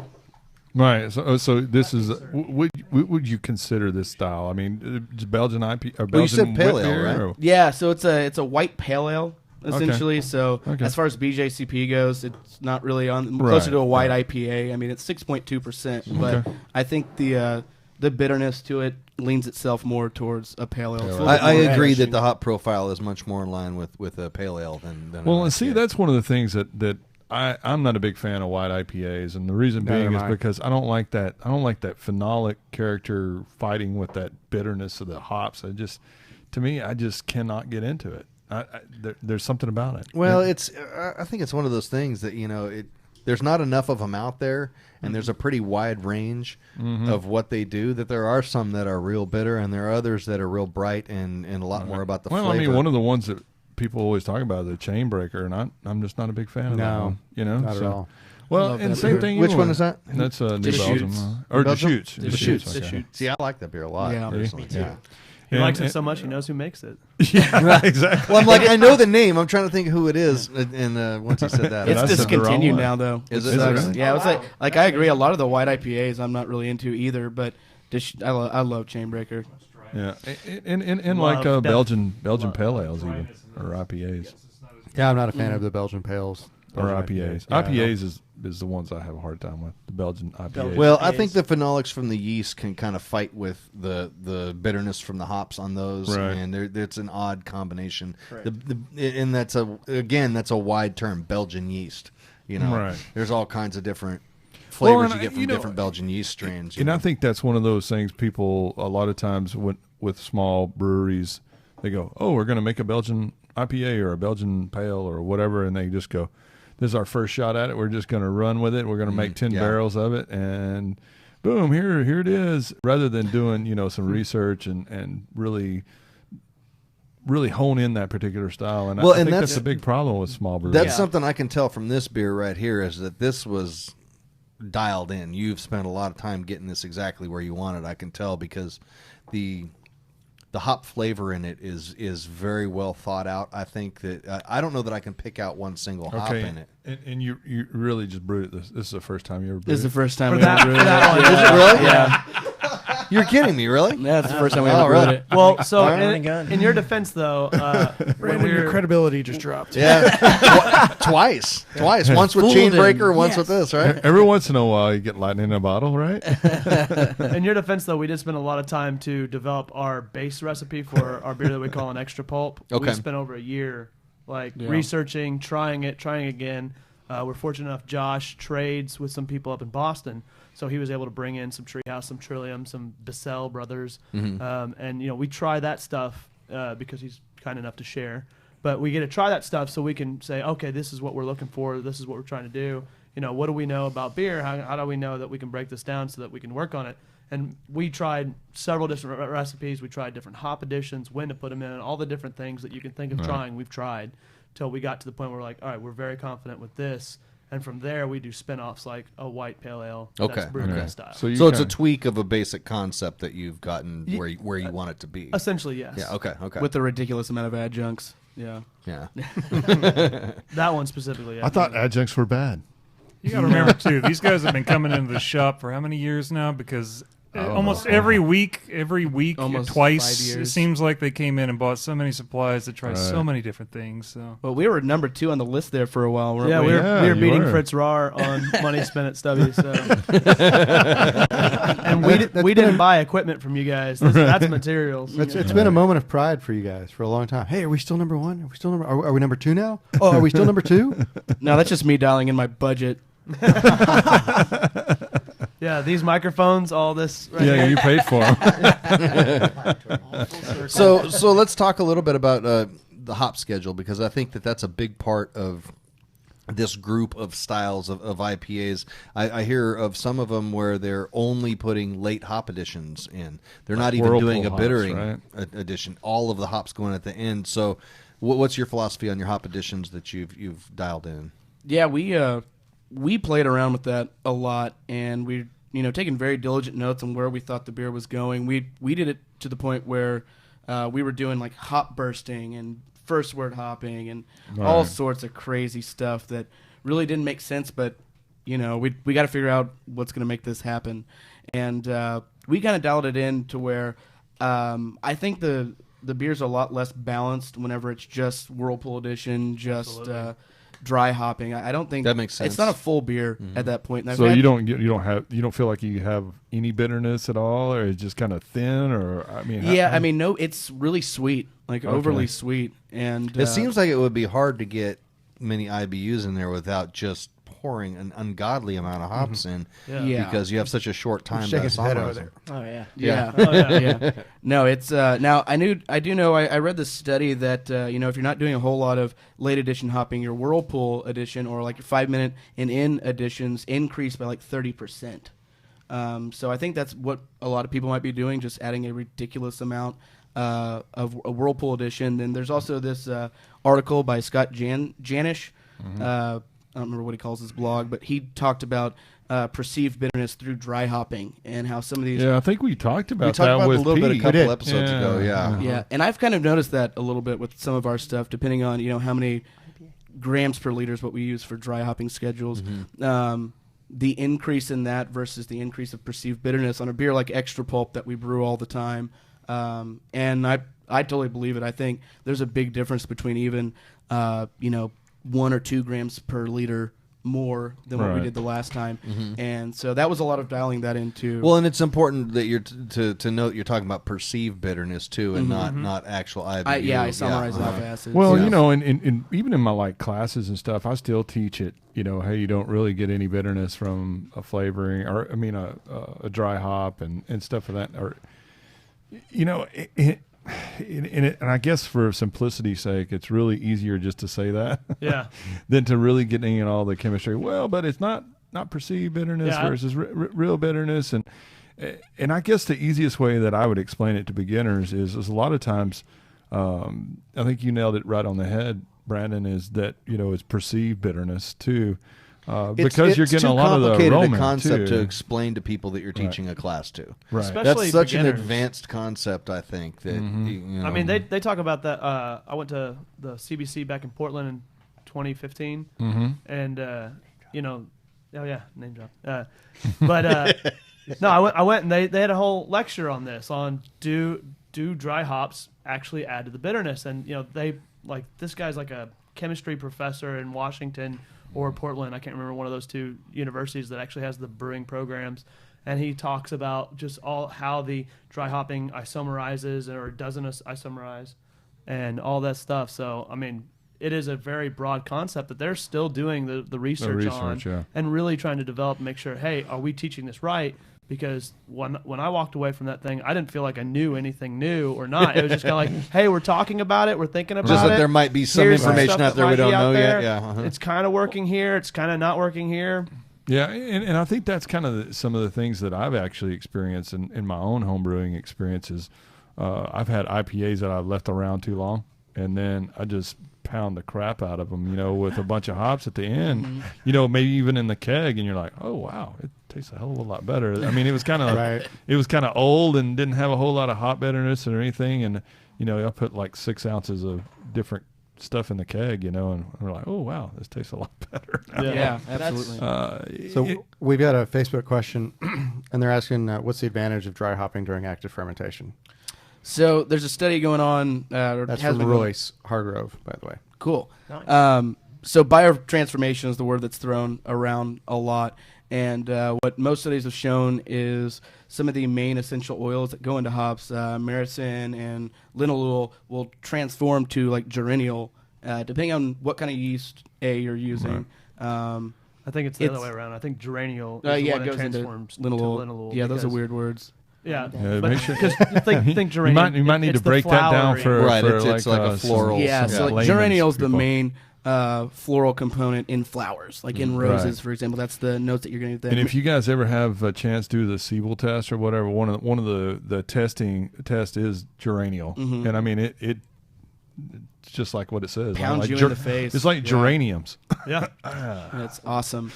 Right. So this is would you consider this style? I mean, Belgian IPA or Belgian Well, you said pale wit ale, beer, right? or- Yeah, so it's a white pale ale essentially. Okay. So Okay. as far as BJCP goes, it's not really on Right, closer to a white right. IPA. I mean, it's 6.2%, but Okay. I think the bitterness to it leans itself more towards a pale ale. It's a little I bit more agree that refreshing. the hop profile is much more in line with a pale ale than Well, an and see, IPA. that's one of the things that I'm not a big fan of white IPAs, and the reason Neither being am is I. because I don't like that phenolic character fighting with that bitterness of the hops. To me, I just cannot get into it. There's something about it. Well, I think it's one of those things that there's not enough of them out there, and there's a pretty wide range of what they do. That there are some that are real bitter, and there are others that are real bright and a lot more about the well, flavor. I mean, one of the ones that people always talk about is the chain breaker, and I'm just not a big fan of that No, one. not at all. Well, Love and that same beer. thing. Which you one know, is that? That's New Deschutes. Belgium, or Belgium? Deschutes. Deschutes. Okay. See, I like that beer a lot. Yeah. Personally. Me too. Yeah. He And- likes it and- so much he knows who makes it. Yeah, exactly. Well, I'm like, I know the name. I'm trying to think who it is, and once you said that, It's That's the discontinued wrong now, one. though. Is It it sucks. really? Yeah, it's like I agree. A lot of the white IPAs I'm not really into either, but I love Chainbreaker. Yeah, and Love, like def- Belgian pale ales even, or IPAs, Yeah, I'm not a fan of the Belgian pales. or Belgian IPAs. Yeah, IPAs is the ones I have a hard time with. The Belgian IPAs. well, I think the phenolics from the yeast can kind of fight with the bitterness from the hops on those, Right. and it's an odd combination. And that's a wide term, Belgian yeast. Right. There's all kinds of different flavors and you get from different Belgian yeast strains. And I think that's one of those things people a lot of times with small breweries, they go, "Oh, we're going to make a Belgian IPA or a Belgian pale or whatever," and they just go, "This is our first shot at it. We're just going to run with it. We're going to make 10 yeah. barrels of it, and boom, here it is." Rather than doing some research and really hone in that particular style. And Well, I and think that's- that's a big problem with small breweries. That's something I can tell from this beer right here is that this was dialed in. You've spent a lot of time getting this exactly where you want it. I can tell because the hop flavor in it is very well thought out. I think that I don't know that I can pick out one single hop in it. And you really just brewed it. This is the first time you ever brewed This is the it? first time For we that- ever brewed for that it. one. Is it really? Yeah. You're kidding me, really? That's the first time we Oh, ever brewed really? it. Well, so All right. in your defense, though, when we your were credibility just dropped. Yeah, twice. Once with Fooled Chainbreaker, him. once Yes. with this, right? Every once in a while, you get lightning in a bottle, right? in your defense, though, we did spend a lot of time to develop our base recipe for our beer that we call an extra pulp. Okay. We spent over a year researching, trying again. We're fortunate enough Josh trades with some people up in Boston, so he was able to bring in some Treehouse, some Trillium, some Bissell brothers, and we try that stuff because he's kind enough to share. But we get to try that stuff so we can say, okay, this is what we're looking for. This is what we're trying to do. What do we know about beer? How do we know that we can break this down so that we can work on it? And we tried several different recipes. We tried different hop additions, when to put them in, all the different things that you can think of trying. We've tried till we got to the point where we're like, all right, we're very confident with this. And from there, we do spin-offs like a white pale ale Okay. that's brewed Okay. that style. So, you So it's a kinda- tweak of a basic concept that you've gotten where you want it to be. Essentially, yes. Yeah. Okay. Okay. With a ridiculous amount of adjuncts. Yeah. yeah. That one specifically. Yeah. I thought adjuncts were bad. You got to remember too, these guys have been coming into the shop for how many years now? Because almost every week, Almost twice, 5 it years. seems like they came in and bought so many supplies to try so Right. many different things. So Well, we were number 2 on the list there for a while, weren't yeah, we? we were Yeah, you beating were. Fritz Rahr on money spent at Stubby. So. And That's we been didn't a- buy equipment from you guys. That's materials. It's been a moment of pride for you guys for a long time. Hey, are we still number 1? Are we still are we number 2 now? Oh, are we still number 2? No, that's just me dialing in my budget. Yeah, these microphones, all this. Right Yeah, here. you paid for them. So let's talk a little bit about the hop schedule, because I think that's a big part of this group of styles of IPAs. I hear of some of them where they're only putting late hop additions in. They're not even Whirlpool doing a hops, bittering right? addition. All of the hops going at the end. So what's your philosophy on your hop additions that you've dialed in? Yeah, we played around with that a lot, and we taking very diligent notes on where we thought the beer was going. We did it to the point where we were doing like hop bursting and first word hopping and all Right. sorts of crazy stuff that really didn't make sense, but we got to figure out what's going to make this happen. And we kind of dialed it in to where I think the beer's a lot less balanced whenever it's just Whirlpool edition, just Absolutely. dry hopping. I don't think That makes sense. It's not a full beer at that point. And I've So had- you don't feel like you have any bitterness at all, or it's just kind of thin, or I mean, Yeah, I mean, no, it's really sweet, like overly sweet, and It seems like it would be hard to get many IBUs in there without just pouring an ungodly amount of hops in, Yeah. because you have such a short time Shaking to his head over summarize there. it. Oh yeah. Yeah. Oh, yeah. Yeah. No, it's now I read this study that if you're not doing a whole lot of late edition hopping, your Whirlpool edition or like your 5-minute and in editions increase by like 30%. So I think that's what a lot of people might be doing, just adding a ridiculous amount of a Whirlpool edition. Then there's also this article by Scott Janish. I don't remember what he calls his blog, but he talked about perceived bitterness through dry hopping and how some of these yeah, I think we talked about We talked that about it with a little bit a Pete. couple did. episodes ago. Yeah. Yeah, and I've kind of noticed that a little bit with some of our stuff, depending on how many grams per liter is what we use for dry hopping schedules. The increase in that versus the increase of perceived bitterness on a beer like Extra Pulp that we brew all the time, and I totally believe it. I think there's a big difference between even 1 or 2 grams per liter more than what we Right. did the last time, and so that was a lot of dialing that into. Well, and it's important that you're to note you're talking about perceived bitterness too, and not actual IBU. I summarize it off acids. Well, Yeah. in even in my like classes and stuff, I still teach it. Hey, you don't really get any bitterness from a flavoring, or I mean, a dry hop and stuff of that. Or, and I guess for simplicity's sake, it's really easier just to say that, Yeah. than to really getting in all the chemistry. Well, but it's not perceived bitterness Yeah. versus real bitterness, and I guess the easiest way that I would explain it to beginners is a lot of times, I think you nailed it right on the head, Brandon. Is that it's perceived bitterness too. Because you're getting a lot of the complicated aroma a concept too. to explain to people that you're teaching a class to. Right. Especially That's such an beginners. advanced concept, I think. That Mm-hmm. I mean, they talk about that. I went to the CBC back in Portland in 2015, and oh yeah, name drop. But no, I went and they had a whole lecture on this on do dry hops actually add to the bitterness, and they like this guy's like a chemistry professor in Washington or Portland. I can't remember one of those two universities that actually has the brewing programs. And he talks about just all how the dry hopping isomerizes or doesn't isomerize and all that stuff. So, I mean, it is a very broad concept that they're still doing the research on yeah. and really trying to develop and make sure, hey, are we teaching this right? Because when I walked away from that thing, I didn't feel like I knew anything new or not. It was just kind of like, hey, we're talking about it. We're thinking about Just it. that there might be some Here's information stuff out that there we might be don't out know yet. there. Yeah. It's kind of working here. It's kind of not working here. Yeah, and I think that's kind of some of the things that I've actually experienced in my own homebrewing experiences. I've had IPAs that I've left around too long, and then I just pound the crap out of them, with a bunch of hops at the end, maybe even in the keg, and you're like, oh wow, it tastes a hell of a lot better. I mean, it was kind of Right. it was kind of old and didn't have a whole lot of hop bitterness or anything, and I put like 6 ounces of different stuff in the keg, and we're like, oh wow, this tastes a lot better now. Yeah, absolutely. So we've got a Facebook question, and they're asking, what's the advantage of dry hopping during active fermentation? So there's a study going on. That's from Royce Hargrove, by the way. Cool. Nice. So biotransformation is the word that's thrown around a lot. And what most studies have shown is some of the main essential oils that go into hops, myrcene and linalool, will transform to like geraniol, depending on what kind of yeast you're using. Right. I think it's the other way around. I think geraniol is the Yeah, one it that goes into transforms to linalool. linalool. Yeah, those are because- weird words. Yeah, Yeah, but make sure- because think geraniol. You might need it's to the break that down flowering. for Right, for it's like a some- floral. Yeah, some so like layman's geraniol's the people. main floral component in flowers, like in roses, Right. for example. That's the notes that you're going to get. And if you guys ever have a chance to do the Siebel test or whatever, one of the test is geraniol, Mhm. and I mean it's just like what it says. Pounds like you in the face. It's like Yeah. geraniums. Yeah, That's awesome.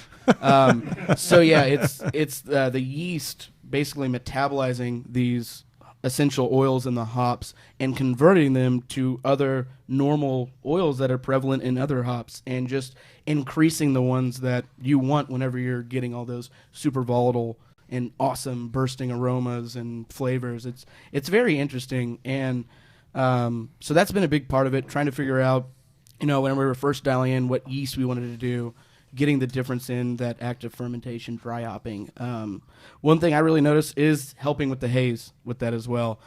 So yeah, it's the yeast basically metabolizing these essential oils in the hops and converting them to other normal oils that are prevalent in other hops, and just increasing the ones that you want whenever you're getting all those super volatile and awesome bursting aromas and flavors. It's very interesting, and so that's been a big part of it, trying to figure out, when we were first dialing in what yeast we wanted to do, getting the difference in that active fermentation, dry hopping. One thing I really noticed is helping with the haze with that as well.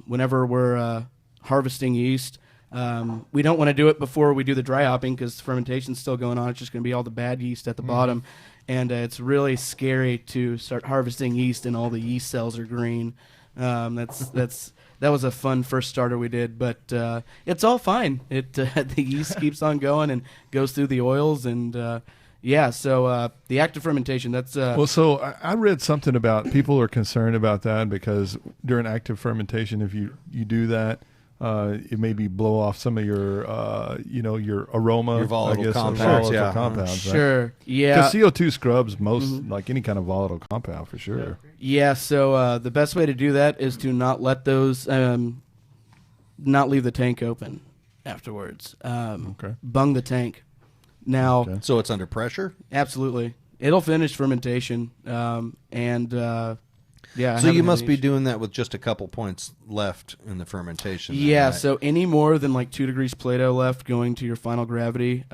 Whenever we're harvesting yeast, we don't want to do it before we do the dry hopping because fermentation's still going on. It's just going to be all the bad yeast at the bottom. And it's really scary to start harvesting yeast and all the yeast cells are green. That was a fun first starter we did, but it's all fine. The yeast keeps on going and goes through the oils, and so the active fermentation. That's Well, so I read something about people are concerned about that because during active fermentation, if you do that, it maybe blow off some of your your aroma, Your volatile I guess, compounds, volatile yeah. compounds, right? sure, yeah. Because CO2 scrubs most like any kind of volatile compound for sure. Yeah, so the best way to do that is to not let those, not leave the tank open afterwards. Okay. Bung the tank. Now, Okay. So it's under pressure. absolutely, it'll finish fermentation, yeah. I So haven't you had must any be issues. doing that with just a couple points left in the fermentation. then, Yeah, right? so any more than like 2 degrees Plato left going to your final gravity,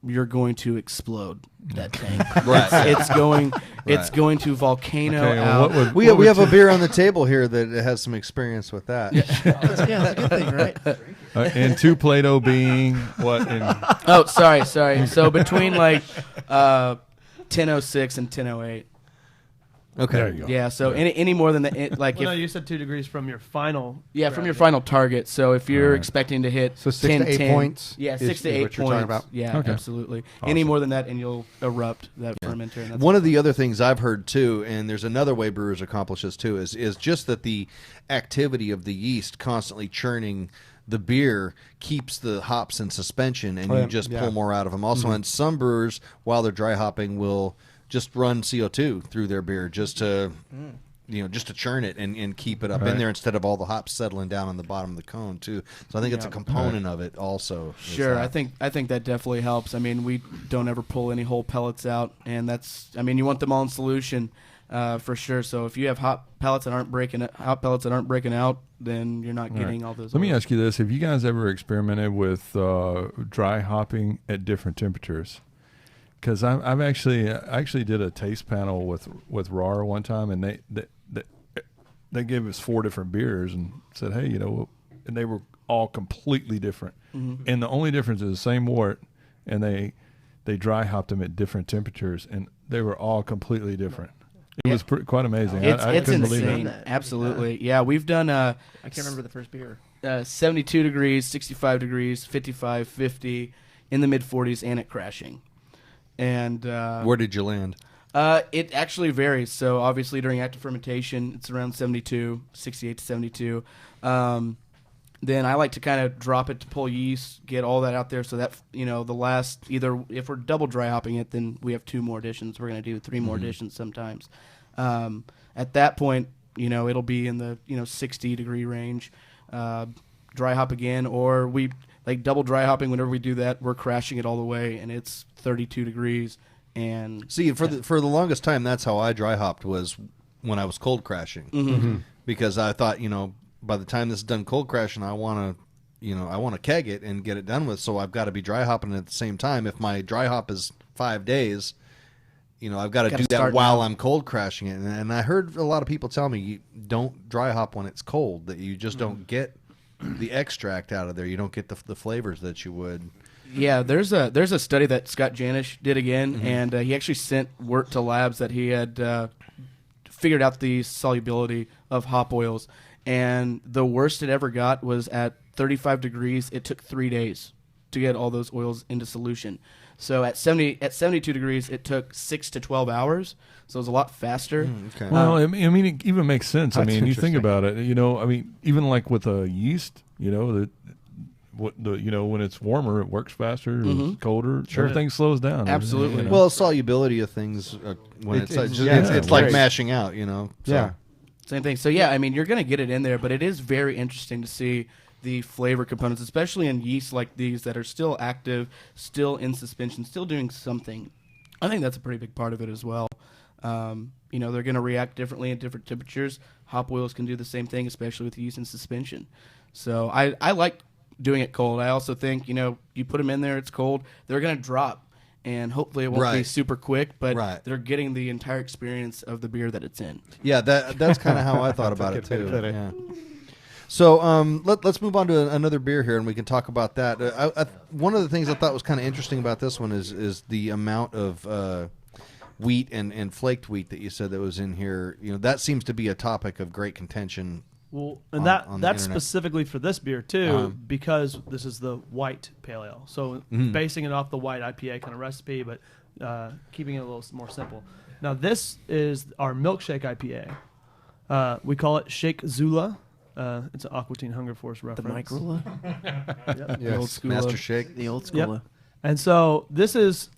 you're going to explode that tank. Right. It's going Right. to volcano Okay, well, out. what would, we have a beer on the table here that has some experience with that. That's a good thing, right? and 2 Plato being what? In, Oh, sorry. So between like 10:06 and 10:08. Okay. There you go. Yeah. So any more than that, like well, no, if you said 2 degrees from your final. yeah, from your gravity. final target. So if you're Alright. expecting to hit So 6 to 8 10, points yeah, is- 6 to is 8 what you're points. talking about? Yeah, Okay. absolutely. Awesome. Any more than that, and you'll erupt that fermenter. And that's One of the other things I've heard too, and there's another way brewers accomplish this too, is just that the activity of the yeast constantly churning the beer keeps the hops in suspension, and Oh, you yeah. just Yeah. pull more out of them. Also, and some brewers, while they're dry hopping, will just run CO2 through their beer just to just to churn it and keep it up in Right. there instead of all the hops settling down on the bottom of the cone too. So I think it's a Yeah. component of it also. is Sure, that. I think that definitely helps. I mean, we don't ever pull any whole pellets out, and you want them all in solution for sure. So if you have hot pellets that aren't breaking out, then you're not getting all those. Let me oils. ask you this: have you guys ever experimented with dry hopping at different temperatures? Because I actually did a taste panel with RAR one time, and they gave us 4 different beers and said, hey, and they were all completely different. Mhm. And the only difference is the same wort, and they dry hopped them at different temperatures, and they were all completely different. It was quite amazing. It's I couldn't believe insane. it. Absolutely, yeah. We've done I can't remember the first beer. 72 degrees, 65 degrees, 55, 50, in the mid 40s, and at crashing. And Where did you land? it actually varies. So obviously during active fermentation, it's around 72, 68 to 72. Then I like to kind of drop it to pull yeast, get all that out there, so that the last either if we're double dry hopping it, then we have 2 more additions. We're going to do 3 more additions sometimes. At that point, it'll be in the 60-degree range. Dry hop again, or we like double dry hopping. Whenever we do that, we're crashing it all the way, and it's 32 degrees. And see, for the longest time, that's how I dry hopped, was when I was cold crashing, because I thought by the time this is done cold crashing, I want to keg it and get it done with. So I've got to be dry hopping at the same time. If my dry hop is 5 days, I've got to do that while I'm cold crashing it. And I heard a lot of people tell me, you don't dry hop when it's cold, that you just don't get the extract out of there. You don't get the flavors that you would. Yeah, there's a study that Scott Janish did again, and he actually sent wort to labs that he had figured out the solubility of hop oils. And the worst it ever got was at 35 degrees. It took 3 days to get all those oils into solution. So at 72 degrees, it took 6 to 12 hours. So it was a lot faster. Okay. Well, it even makes sense. That's You think interesting. about it. Even like with a yeast, when it's warmer, it works faster. It's colder, everything slows down. Absolutely. Well, solubility of things when it's it's like great. mashing out, So. Yeah. Same thing. So yeah, you're going to get it in there, but it is very interesting to see the flavor components, especially in yeast like these that are still active, still in suspension, still doing something. I think that's a pretty big part of it as well. They're going to react differently at different temperatures. Hop oils can do the same thing, especially with yeast in suspension. So I like doing it cold. I also think, you put them in there, it's cold, they're going to drop. And hopefully it won't be super quick, but they're getting the entire experience of the beer that it's in. Yeah, that's kind of how I thought about it too. Better. Yeah. So let's move on to another beer here, and we can talk about that. One of the things I thought was kind of interesting about this one is the amount of wheat and flaked wheat that you said that was in here. That seems to be a topic of great contention. Well, and on the that's internet. Specifically for this beer too, because this is the white pale ale. So basing it off the white IPA kind of recipe, but keeping it a little more simple. Now this is our milkshake IPA. We call it Shake Zula. It's an Aqua Teen Hunger Force The reference. Microla, The old school Master Shake. the old school. Yep. And so this is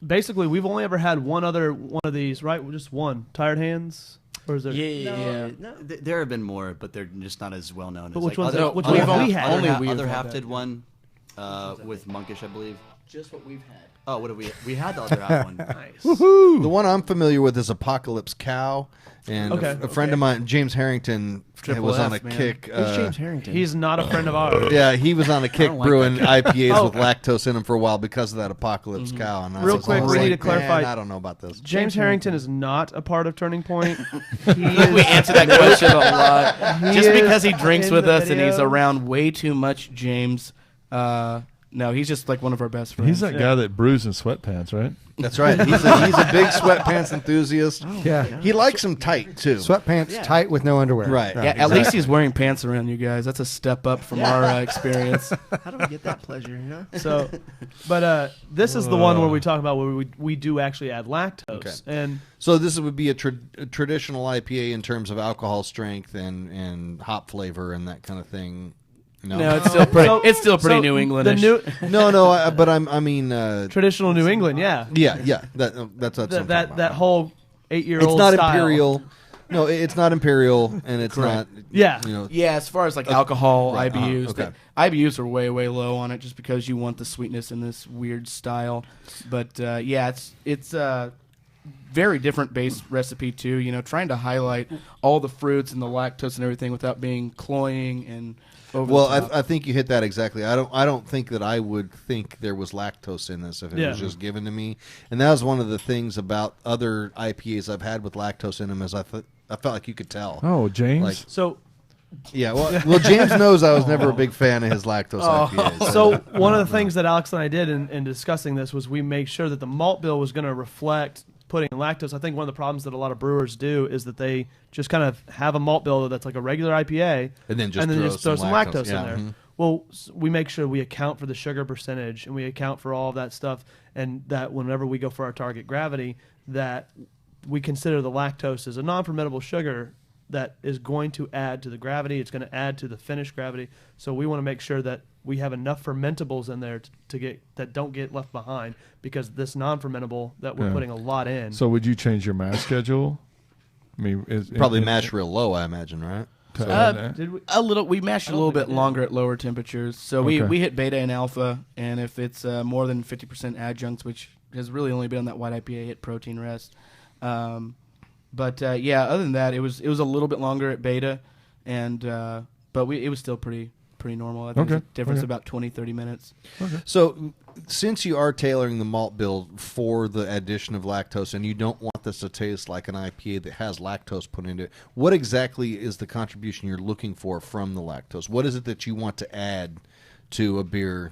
basically we've only ever had one of these, right? Just one. Tired Hands. Or is there? Yeah. There have been more, but they're just not as well known. But as which like ones? other, Which other ones half, we had? Only we other have half had did that. one with Monkish, I believe. Just what we've had. Oh, what did we had the other half one? Nice. The one I'm familiar with is Apocalypse Cow, and Okay. a friend of mine, James Harrington, Triple was on a F, man. kick. Who's James Harrington? He's not a friend of ours. Yeah, he was on a kick like brewing IPAs Oh. with lactose in them for a while because of that Apocalypse Cow. And I Real was quick, always we need like, to clarify- "Man, I don't know about this. James Harrington is not a part of Turning Point. We answer that question a lot. Just is because he drinks in with the us and he's video. around way too much, James. No, he's just like one of our best friends. He's that guy that brews in sweatpants, right? That's right. He's a big sweatpants enthusiast. Yeah. He likes them tight too. Sweatpants tight with no underwear. Right. Yeah. Yeah, at least he's wearing pants around you guys. That's a step up from our experience. How do we get that pleasure? So, but this is the one where we talk about where we do actually add lactose. Okay. And So this would be a traditional IPA in terms of alcohol strength and hop flavor and that kind of thing. No, it's still pretty. It's still pretty New The Englandish. new but I mean, traditional New England, yeah. yeah. That's what I'm talking about. That whole 8-year-old. It's not style. imperial. No, it's not imperial, and it's not. Yeah. Yeah, as far as like alcohol, right, IBUs, okay. IBUs are way low on it just because you want the sweetness in this weird style. But yeah, it's a very different base recipe too. Trying to highlight all the fruits and the lactose and everything without being cloying and over. Well, the top. I think you hit that exactly. I don't think that I would think there was lactose in this if it was just given to me. And that was one of the things about other IPAs I've had with lactose in them is I felt like you could tell. Oh, James. Like, So yeah, well, James knows I was never a big fan of his lactose IPAs. So one of the things that Alex and I did in discussing this was we made sure that the malt bill was going to reflect putting lactose. I think one of the problems that a lot of brewers do is that they just kind of have a malt bill that's like a regular IPA and then just throw some lactose in yeah. there. Mhm. Well, we make sure we account for the sugar percentage and we account for all of that stuff, and that whenever we go for our target gravity, that we consider the lactose as a non-fermentable sugar that is going to add to the gravity. It's going to add to the finish gravity. So we want to make sure that we have enough fermentables in there to get that don't get left behind, because this non-fermentable that we're putting a lot in. So would you change your mash schedule? I mean, Probably mash real low, I imagine, right? Did we? A little. We mash a little bit think we did. longer at lower temperatures. So Okay. we hit beta and alpha, and if it's more than 50% adjuncts, which has really only been on that white IPA, hit protein rest. But other than that, it was a little bit longer at beta, and but it was still pretty normal. I think the difference about 20-30 minutes. So, since you are tailoring the malt bill for the addition of lactose, and you don't want this to taste like an IPA that has lactose put into it, what exactly is the contribution you're looking for from the lactose? What is it that you want to add to a beer?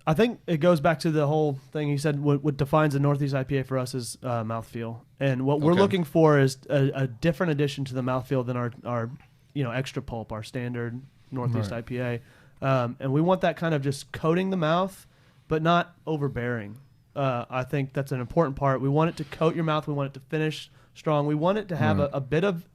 I think it goes back to the whole thing he said. What defines a Northeast IPA for us is mouthfeel, and what we're looking for is a different addition to the mouthfeel than our extra pulp, our standard Northeast IPA, and we want that kind of just coating the mouth, but not overbearing. I think that's an important part. We want it to coat your mouth. We want it to finish strong. We want it to have a bit of,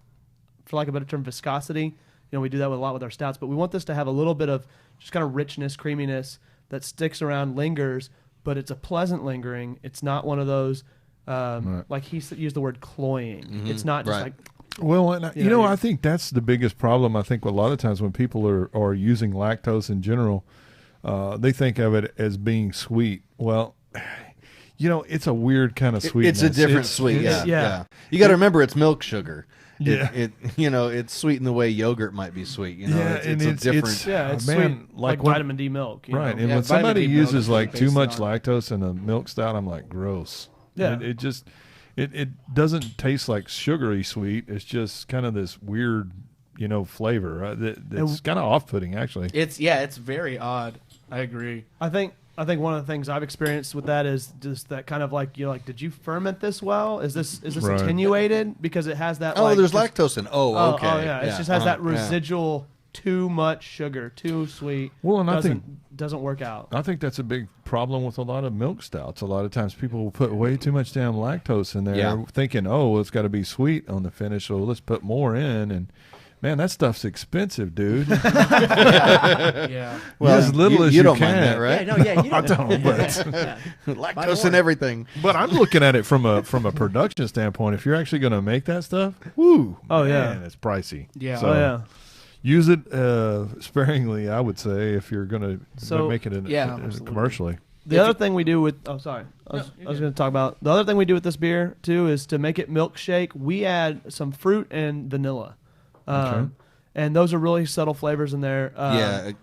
for lack of a better term, viscosity. We do that a lot with our stouts, but we want this to have a little bit of just kind of richness, creaminess that sticks around, lingers, but it's a pleasant lingering. It's not one of those, like he used the word cloying. Mm-hmm. It's not just like... Well, and I think that's the biggest problem. I think a lot of times when people are using lactose in general, they think of it as being sweet. Well, it's a weird kind of sweetness. It's a different sweet. Yeah. You got to remember it's milk sugar. Yeah. It's sweet in the way yogurt might be sweet. It's a different. It's sweet, like vitamin D milk. Right. And And when somebody uses like too much lactose in a milk stout, I'm like, gross. Yeah. It just... It doesn't taste like sugary sweet. It's just kind of this weird, flavor. Right? It's kind of off-putting, actually. It's very odd. I agree. I think one of the things I've experienced with that is just that kind of like did you ferment this well? Is this attenuated because it has that? There's lactose in. Okay. Oh yeah, it just has that residual. Too much sugar, too sweet. Well, and I think doesn't work out. I think that's a big problem with a lot of milk stouts. A lot of times people will put way too much damn lactose in there, thinking, it's got to be sweet on the finish, so let's put more in. And man, that stuff's expensive, dude. Yeah. Well, as little as you you don't can. mind that, right? Yeah, no, yeah, you I don't, but lactose in everything. But I'm looking at it from a production standpoint. If you're actually going to make that stuff, man, it's pricey. Yeah. So, use it sparingly, I would say, if you're going to make it commercially. The other thing we do with I was going to talk about the other thing we do with this beer too is to make it milkshake. We add some fruit and vanilla, and those are really subtle flavors in there.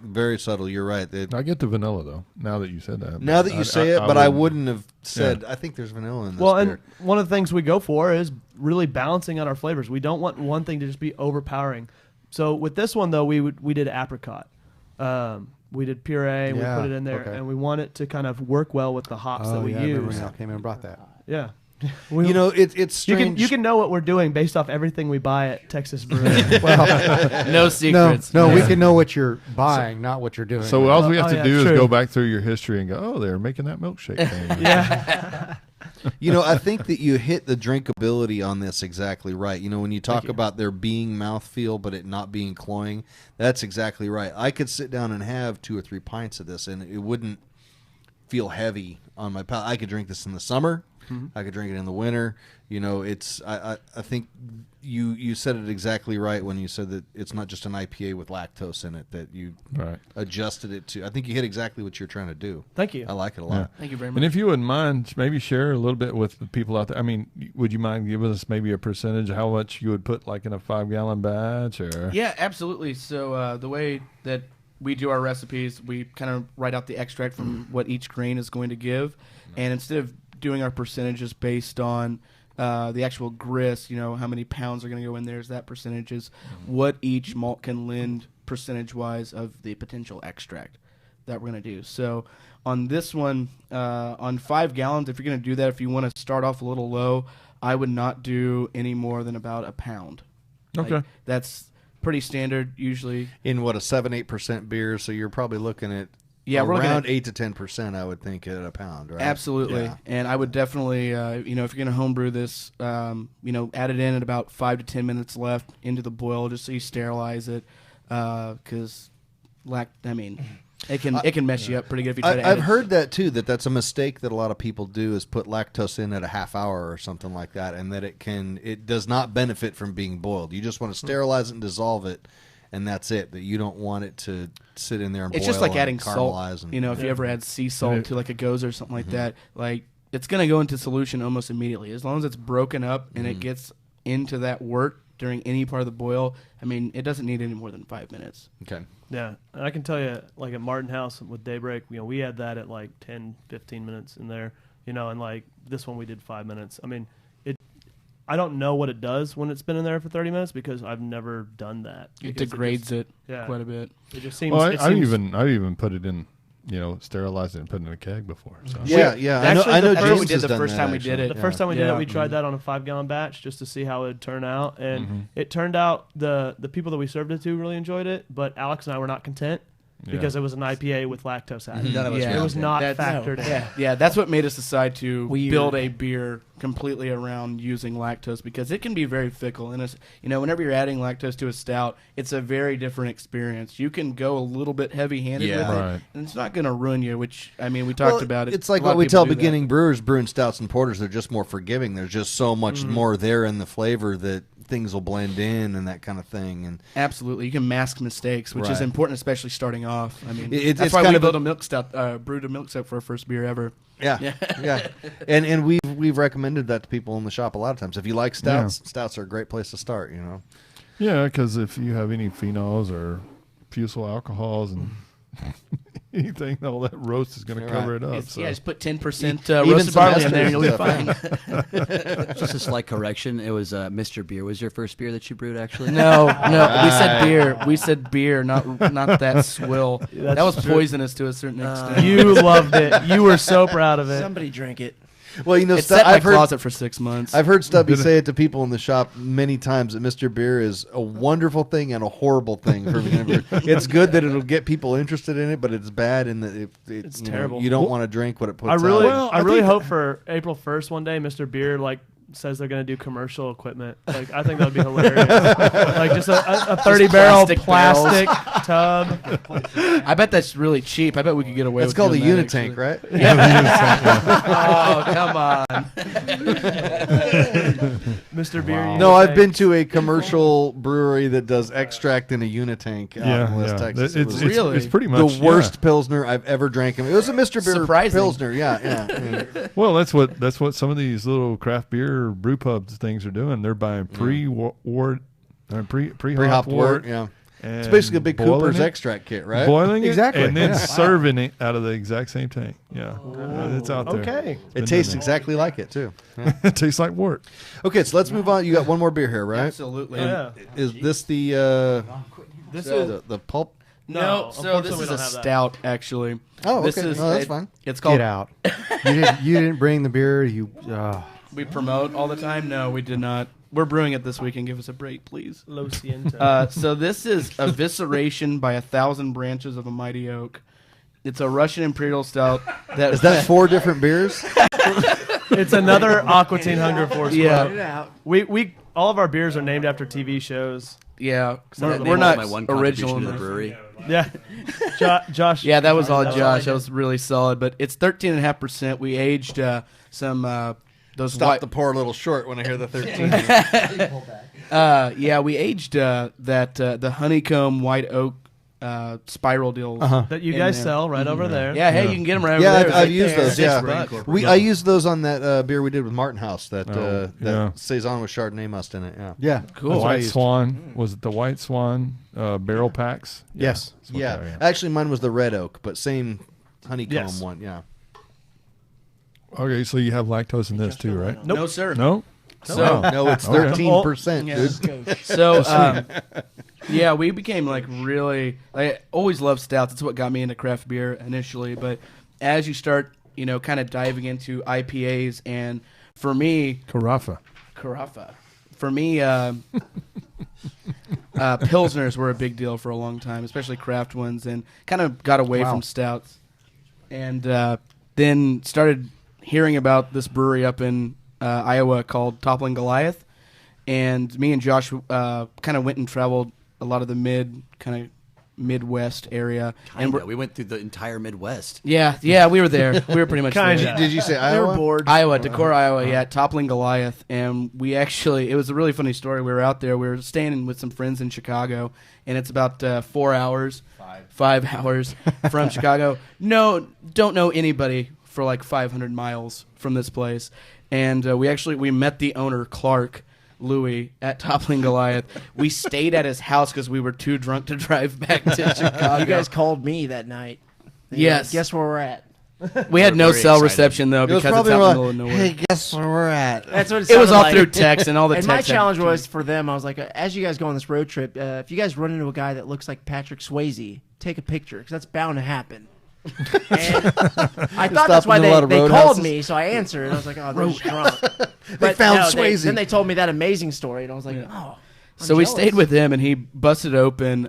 Very subtle. You're right. I get the vanilla though. Now that you said that. Now that you say it, but I wouldn't have said. I think there's vanilla in this beer. And one of the things we go for is really balancing out our flavors. We don't want one thing to just be overpowering. So with this one though, we did apricot. We did puree. We put it in there, and we want it to kind of work well with the hops that we use. I remember when Al came in and brought that. Yeah. It's strange. You can know what we're doing based off everything we buy at Texas Brewing. No secrets. No, we can know what you're buying, not what you're doing. So all we have to do is true. go back through your history and go, they're making that milkshake thing. Yeah. I think that you hit the drinkability on this exactly right. When you talk about there being mouthfeel but it not being cloying, that's exactly right. I could sit down and have 2 or 3 pints of this and it wouldn't feel heavy on my palate. I could drink this in the summer. Mm-hmm. I could drink it in the winter. I think you said it exactly right when you said that it's not just an IPA with lactose in it, that you adjusted it to. I think you hit exactly what you're trying to do. Thank you. I like it a lot. Yeah. Thank you very much. And if you wouldn't mind, maybe share a little bit with the people out there. I mean, would you mind giving us maybe a percentage of how much you would put like in a 5-gallon batch? Or Yeah, absolutely. So the way that we do our recipes, we kind of write out the extract from what each grain is going to give. And instead of doing our percentages based on the actual grist, how many pounds are going to go in there, is that percentages, what each malt can lend percentage-wise of the potential extract that we're going to do. So on this one, on 5 gallons, if you're going to do that, if you want to start off a little low, I would not do any more than about a pound. Okay. That's pretty standard usually. In what, a 7-8% beer, so you're probably looking at Yeah, we're looking around at 8 to 10%, I would think, at a pound, right? absolutely. Yeah. And I would definitely, if you're going to homebrew this, add it in at about 5 to 10 minutes left into the boil, just so you sterilize it, because it can mess you up pretty good if you try to add I've it. heard that too. That's a mistake that a lot of people do is put lactose in at a half hour or something like that, and that it does not benefit from being boiled. You just want to sterilize it and dissolve it, and that's it. But you don't want it to sit in there and It's boil just like and adding caramelize. salt. And, If you ever add sea salt to like a goza or something like Mm-hmm. that, like it's going to go into solution almost immediately. As long as it's broken up and Mm-hmm. it gets into that wort during any part of the boil, it doesn't need any more than 5 minutes. okay. Yeah, and I can tell you, like at Martin House with Daybreak, we had that at like 10, 15 minutes in there, and like this one we did 5 minutes. I don't know what it does when it's been in there for 30 minutes because I've never done that. It Because degrades it yeah. quite a bit. It just seems. Well, it I seems even put it in, sterilized it and put it in a keg before. So. Yeah. Actually, I know that's what James we did has the done first that, time we did actually. it. The first time we did Yeah. it, we tried that on a 5-gallon batch just to see how it would turn out, and it turned out the people that we served it to really enjoyed it, but Alex and I were not content because it was an IPA with lactose added. None of us Yeah. were It was content. not That's- factored in. Yeah, that's what made us decide to Weird. build a beer completely around using lactose because it can be very fickle. And whenever you're adding lactose to a stout, it's a very different experience. You can go a little bit heavy-handed with it, Right. and it's not going to ruin you. Which we talked about it. It's like A lot what of we people tell do that. beginning brewers brewing stouts and porters. They're just more forgiving. There's just so much more there in the flavor that things will blend in and that kind of thing. And Absolutely, you can mask mistakes, which is Right. important, especially starting off. It's that's why kind we of built a milk stout, brewed a milk stout for our first beer ever. yeah, yeah. And we've recommended that to people in the shop a lot of times. If you like stouts, stouts are a great place to start. Yeah, because if you have any phenols or fusel alcohols and anything, all that roast is going to cover it up. So. Yeah, just put 10% Even roasted some barley in there, and you'll be esters fine. Just a slight correction. It was Mr. Beer. Was your first beer that you brewed, actually? No, we said beer. We said beer, not that swill. That was poisonous to a certain extent. You loved it. You were so proud of it. Somebody drank it. Well, It sat in my closet for 6 months. I've heard Stubby say it to people in the shop many times that Mr. Beer is a wonderful thing and a horrible thing for beginner. It's good that it'll get people interested in it, but it's bad in that It's you know, terrible. you don't want to drink what it puts I really, out. I really hope for April 1st one day, Mr. Beer says they're going to do commercial equipment. I think that would be hilarious. Just a 30-barrel plastic plastic tub. I bet that's really cheap. I bet we could get away That's with called a doing that, unitank, actually. right? Oh, come on. Mr. Beer. No, I've been to a commercial brewery that does extract in a unitank out in West Texas. It was Really? It's pretty the much worst Pilsner I've ever drank. It was a Mr. Beer Surprising. Pilsner, yeah. Well, that's what some of these little craft beer brew pubs things are doing. They're buying pre-hopped wort. Yeah. And It's basically a big boiling Cooper's it, extract kit, right? boiling Exactly, it, and then yeah. serving it out of the exact same tank. Yeah, it's out there. Okay. It's been It tastes done exactly like it too. there. It tastes like wort. Okay, so let's move on. You got one more beer here, right? Absolutely. Yeah. Is this the This is the pulp? No, so this unfortunately we is don't a have that. stout, actually. Oh, This okay. is No, that's fine. It's called. Get out. You didn't bring the beer. We promote all the time. No, we did not. We're brewing it this weekend. Give us a break, please. Lo Siento. So this is Evisceration by 1,000 Branches of a Mighty Oak. It's a Russian Imperial Stout. Is that 4 different beers? It's another Aqua Teen Hunger Force. Yeah. We all of our beers are named after TV shows. Yeah. That We're was not my one original. contribution in to the this. brewery. Yeah. Josh. Yeah, that was all Josh. That was really solid. But it's 13.5%. We aged some those Stop white. the pour a little short when I hear the 13. Yeah, we aged the honeycomb white oak spiral deal That you in guys there. sell right over there. Yeah, hey, you can get them right over Yeah, there. I've used those. $6. Yeah, I used those on that beer we did with Martin House. That yeah. saison with Chardonnay must in it. Yeah. Yeah, Cool. that's what I White used. Swan, was it the White Swan barrel packs? Yes. That's what Yeah. they are, Actually, mine was the red oak, but same honeycomb Yes. one. Yeah. Okay, so you have lactose in this too, right? No, sir. No. So, No, it's Okay. 13%, Yeah. dude. so yeah, we became really. I always loved stouts. It's what got me into craft beer initially. But as you start, kind of diving into IPAs, and for me, Carafa. For me, Pilsners were a big deal for a long time, especially craft ones, and kind of got away from stouts. and then started hearing about this brewery up in Iowa called Toppling Goliath. And me and Josh kind of went and traveled a lot of the Midwest area. And We went through the entire Midwest. Yeah, we were there. We were pretty much Kinda. there. Did you say They Iowa? were bored. Iowa, Decorah, Iowa, yeah, Toppling Goliath. And we actually, it was a really funny story. We were out there. We were staying with some friends in Chicago, and it's about 4 hours. 5 hours from Chicago. No, don't know anybody for like 500 miles from this place. And we met the owner, Clark Louie, at Toppling Goliath. We stayed at his house because we were too drunk to drive back to Chicago. You guys called me that night. Yes. Guess where we're at? We had no very cell excited. reception, though, It was because it's probably out in the like, middle of nowhere. hey, guess where we're at? That's what It was sounded all like. through text, and all the And text. my challenge was for them. I was like, as you guys go on this road trip, if you guys run into a guy that looks like Patrick Swayze, take a picture because that's bound to happen. And I thought that's why in a lot of they roadhouses. called me, so I answered. And I was like, oh, they're just drunk. But found no, Swayze. Then they told me that amazing story, and I was like, oh. So we stayed with him, and he busted open.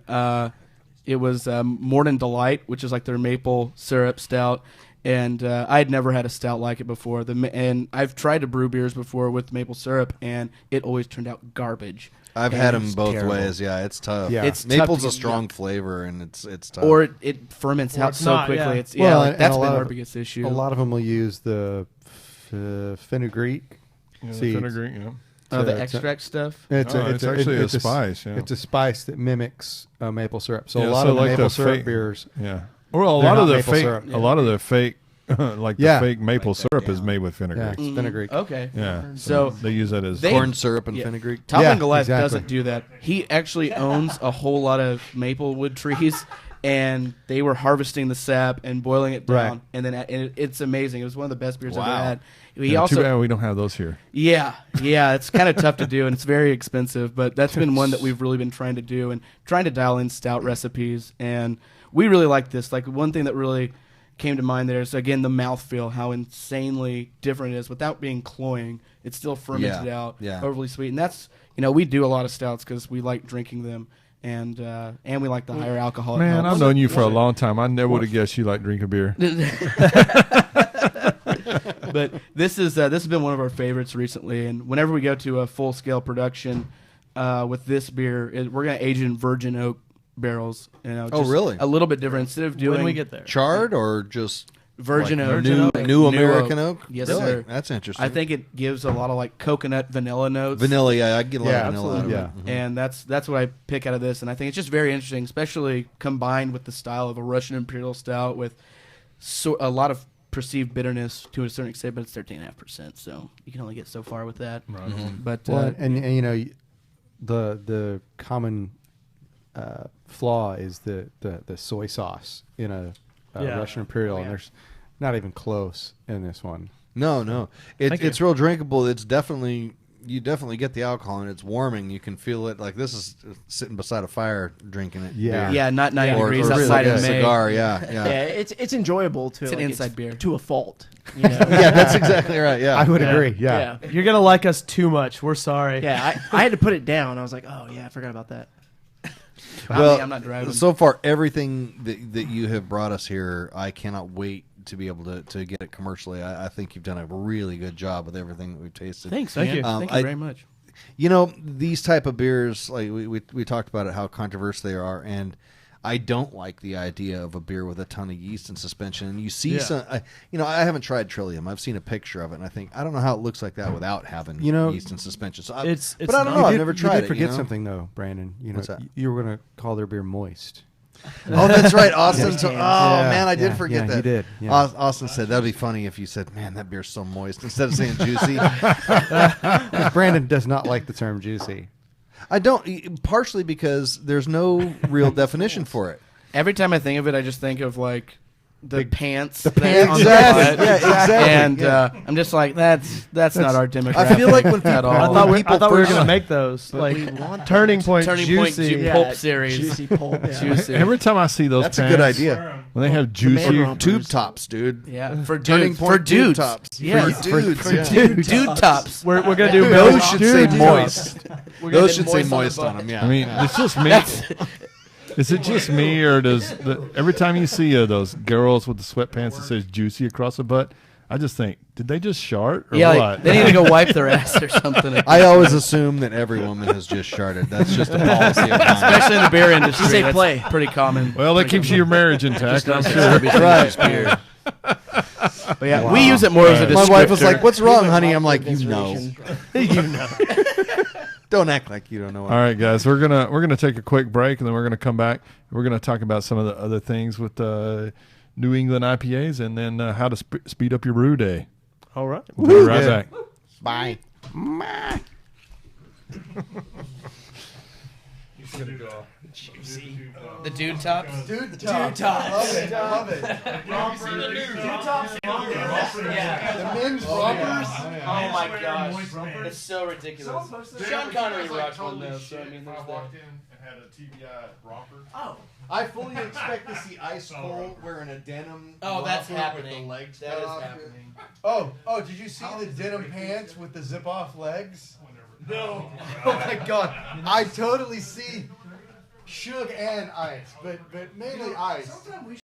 It was Morning Delight, which is like their maple syrup stout, and I had never had a stout like it before. And I've tried to brew beers before with maple syrup, and it always turned out garbage. I've And had it them was both terrible. ways. Yeah, it's tough. Yeah. It's tough Maple's to a get- strong flavor, and it's tough. Or it ferments Or out it's so not, quickly. yeah. It's Well, like, and that's a been lot our of- biggest issue. A lot of them will use the fenugreek. Yeah, the seeds. fenugreek, yeah. the to- extract stuff. It's actually a spice, yeah. It's a spice that mimics maple syrup. So Yeah, a lot so of the like maple the syrup fake- beers. Yeah. Well, a They're lot of not the maple fake, syrup. a lot of the fake, like the Yeah. fake maple syrup that is down. made with Yeah, fenugreek. it's fenugreek. Okay. Yeah. So they use that as they- corn syrup and Yeah. fenugreek. Toppling Yeah, Goliath exactly. doesn't do that. He actually owns a whole lot of maple wood trees, and they were harvesting the sap and boiling it down, Right. and then it's amazing. It was one of the best beers I've Wow. ever had. He Yeah, also, too bad we don't have those here. yeah, it's kind of tough to do, and it's very expensive. But that's been one that we've really been trying to do and trying to dial in stout recipes, and we really like this. Like one thing that really came to mind there is again the mouthfeel, how insanely different it is without being cloying. It's still fermented Yeah, out, yeah. overly sweet, and that's we do a lot of stouts because we like drinking them, and we like the higher alcohol. it Man, helps. I've known you for a long time. I never would have guessed you like drinking beer. But this has been one of our favorites recently, and whenever we go to a full scale production with this beer, we're gonna age it in virgin oak barrels. Oh, just really? A little bit different. Instead of doing When we get there. Charred or just virgin like oak, new American oak? Yes, Really? sir. That's interesting. I think it gives a lot of like coconut vanilla notes. vanilla. Yeah, I get a lot Yeah, of vanilla out of absolutely. it. And that's what I pick out of this, and I think it's just very interesting, especially combined with the style of a Russian Imperial Stout with a lot of perceived bitterness to a certain extent, but it's 13.5%, so you can only get so far with that. But Well, and the common flaw is the soy sauce in a Yeah. Russian Imperial, Oh, and yeah. there's not even close in this one. No. Thank you. It's real drinkable. It's definitely you definitely get the alcohol and it's warming. You can feel it. Like this is sitting beside a fire drinking it. Yeah. beer. yeah, not 90 Or degrees really outside like of a May. cigar. Yeah. Yeah, it's enjoyable to It's an inside beer. to a fault. You know? Yeah, that's exactly right. Yeah. I would Yeah. agree. Yeah. You're gonna like us too much. We're sorry. Yeah, I had to put it down. I was like, oh yeah, I forgot about that. Well, I'm not driving. so far, everything that you have brought us here, I cannot wait to be able to get it commercially. I think you've done a really good job with everything that we've tasted. Thanks, Thank man. you. Thank I- you very much. You know, these type of beers, like we talked about it, how controversial they are, and I don't like the idea of a beer with a ton of yeast and suspension. And you see Yeah. some, I haven't tried Trillium. I've seen a picture of it, and I think I don't know how it looks like that without having yeast and suspension. So It's but I don't know. You I've did- never you tried did it. forget you know? something though, Brandon. What's that? You were going to call their beer moist. Oh, that's right, Austin. Yes, Oh yes. man, I did Yeah, forget yeah, that. you did, yeah. Austin said that'd be funny if you said, "Man, that beer's so moist," instead of saying juicy. Brandon does not like the term juicy. I don't, partially because there's no real definition for it. Every time I think of it, I just think of like the pants. the that pants. on the Exactly. butt. Yeah, exactly. And Yeah. I'm just like, that's not our demographic. I feel like when people, at all. I thought we people were first- gonna make those like turning point Turning Point juicy. Ju- Pulp series. Juicy pulp. Yeah. Juicy. Every time I see those That's a pants, good idea. when they have juicy, Commander Tube tops, dude. Yeah, for Turning dudes. point For tube dudes. tops. Yeah, For dudes, yeah. dude tops. We're gonna do Those should say dude moist. We're gonna Those get should say moist on the moist on butt. them. Yeah. I mean, yeah. it's just me. That's Is it just me, or every time you see those girls with the sweatpants that says "juicy" across the butt, I just think, did they just shart or Yeah, what? like, they need to go wipe their ass or something. I always assume that every woman has just sharted. That's just a policy of mine. Especially in the beer industry. You say that's play. pretty common. Well, that keeps your marriage intact, I'm sure. Right. But yeah, we use it more as a descriptor. My wife was like, "What's wrong, honey?" I'm like, "You know." You know. Don't act like you don't know. All right, guys, we're gonna take a quick break, and then we're gonna come back. We're gonna talk about some of the other things with New England IPAs, and then how to speed up your brew day. All right. We'll be right back. Bye. The dude tops. Dude tops. Love it. Love it. The men's rompers. Oh my gosh. It's so ridiculous. Sean Connery rocked one though, so I mean there's that. and had a TBI romper. Oh. I fully expect to see Ice Cold wearing a denim. Oh, that's romper with happening. the legs That cut is off. happening. Oh, did you see the denim pants with the zip off legs? No. Oh my God. I totally see Suge and Ice, but mainly Ice.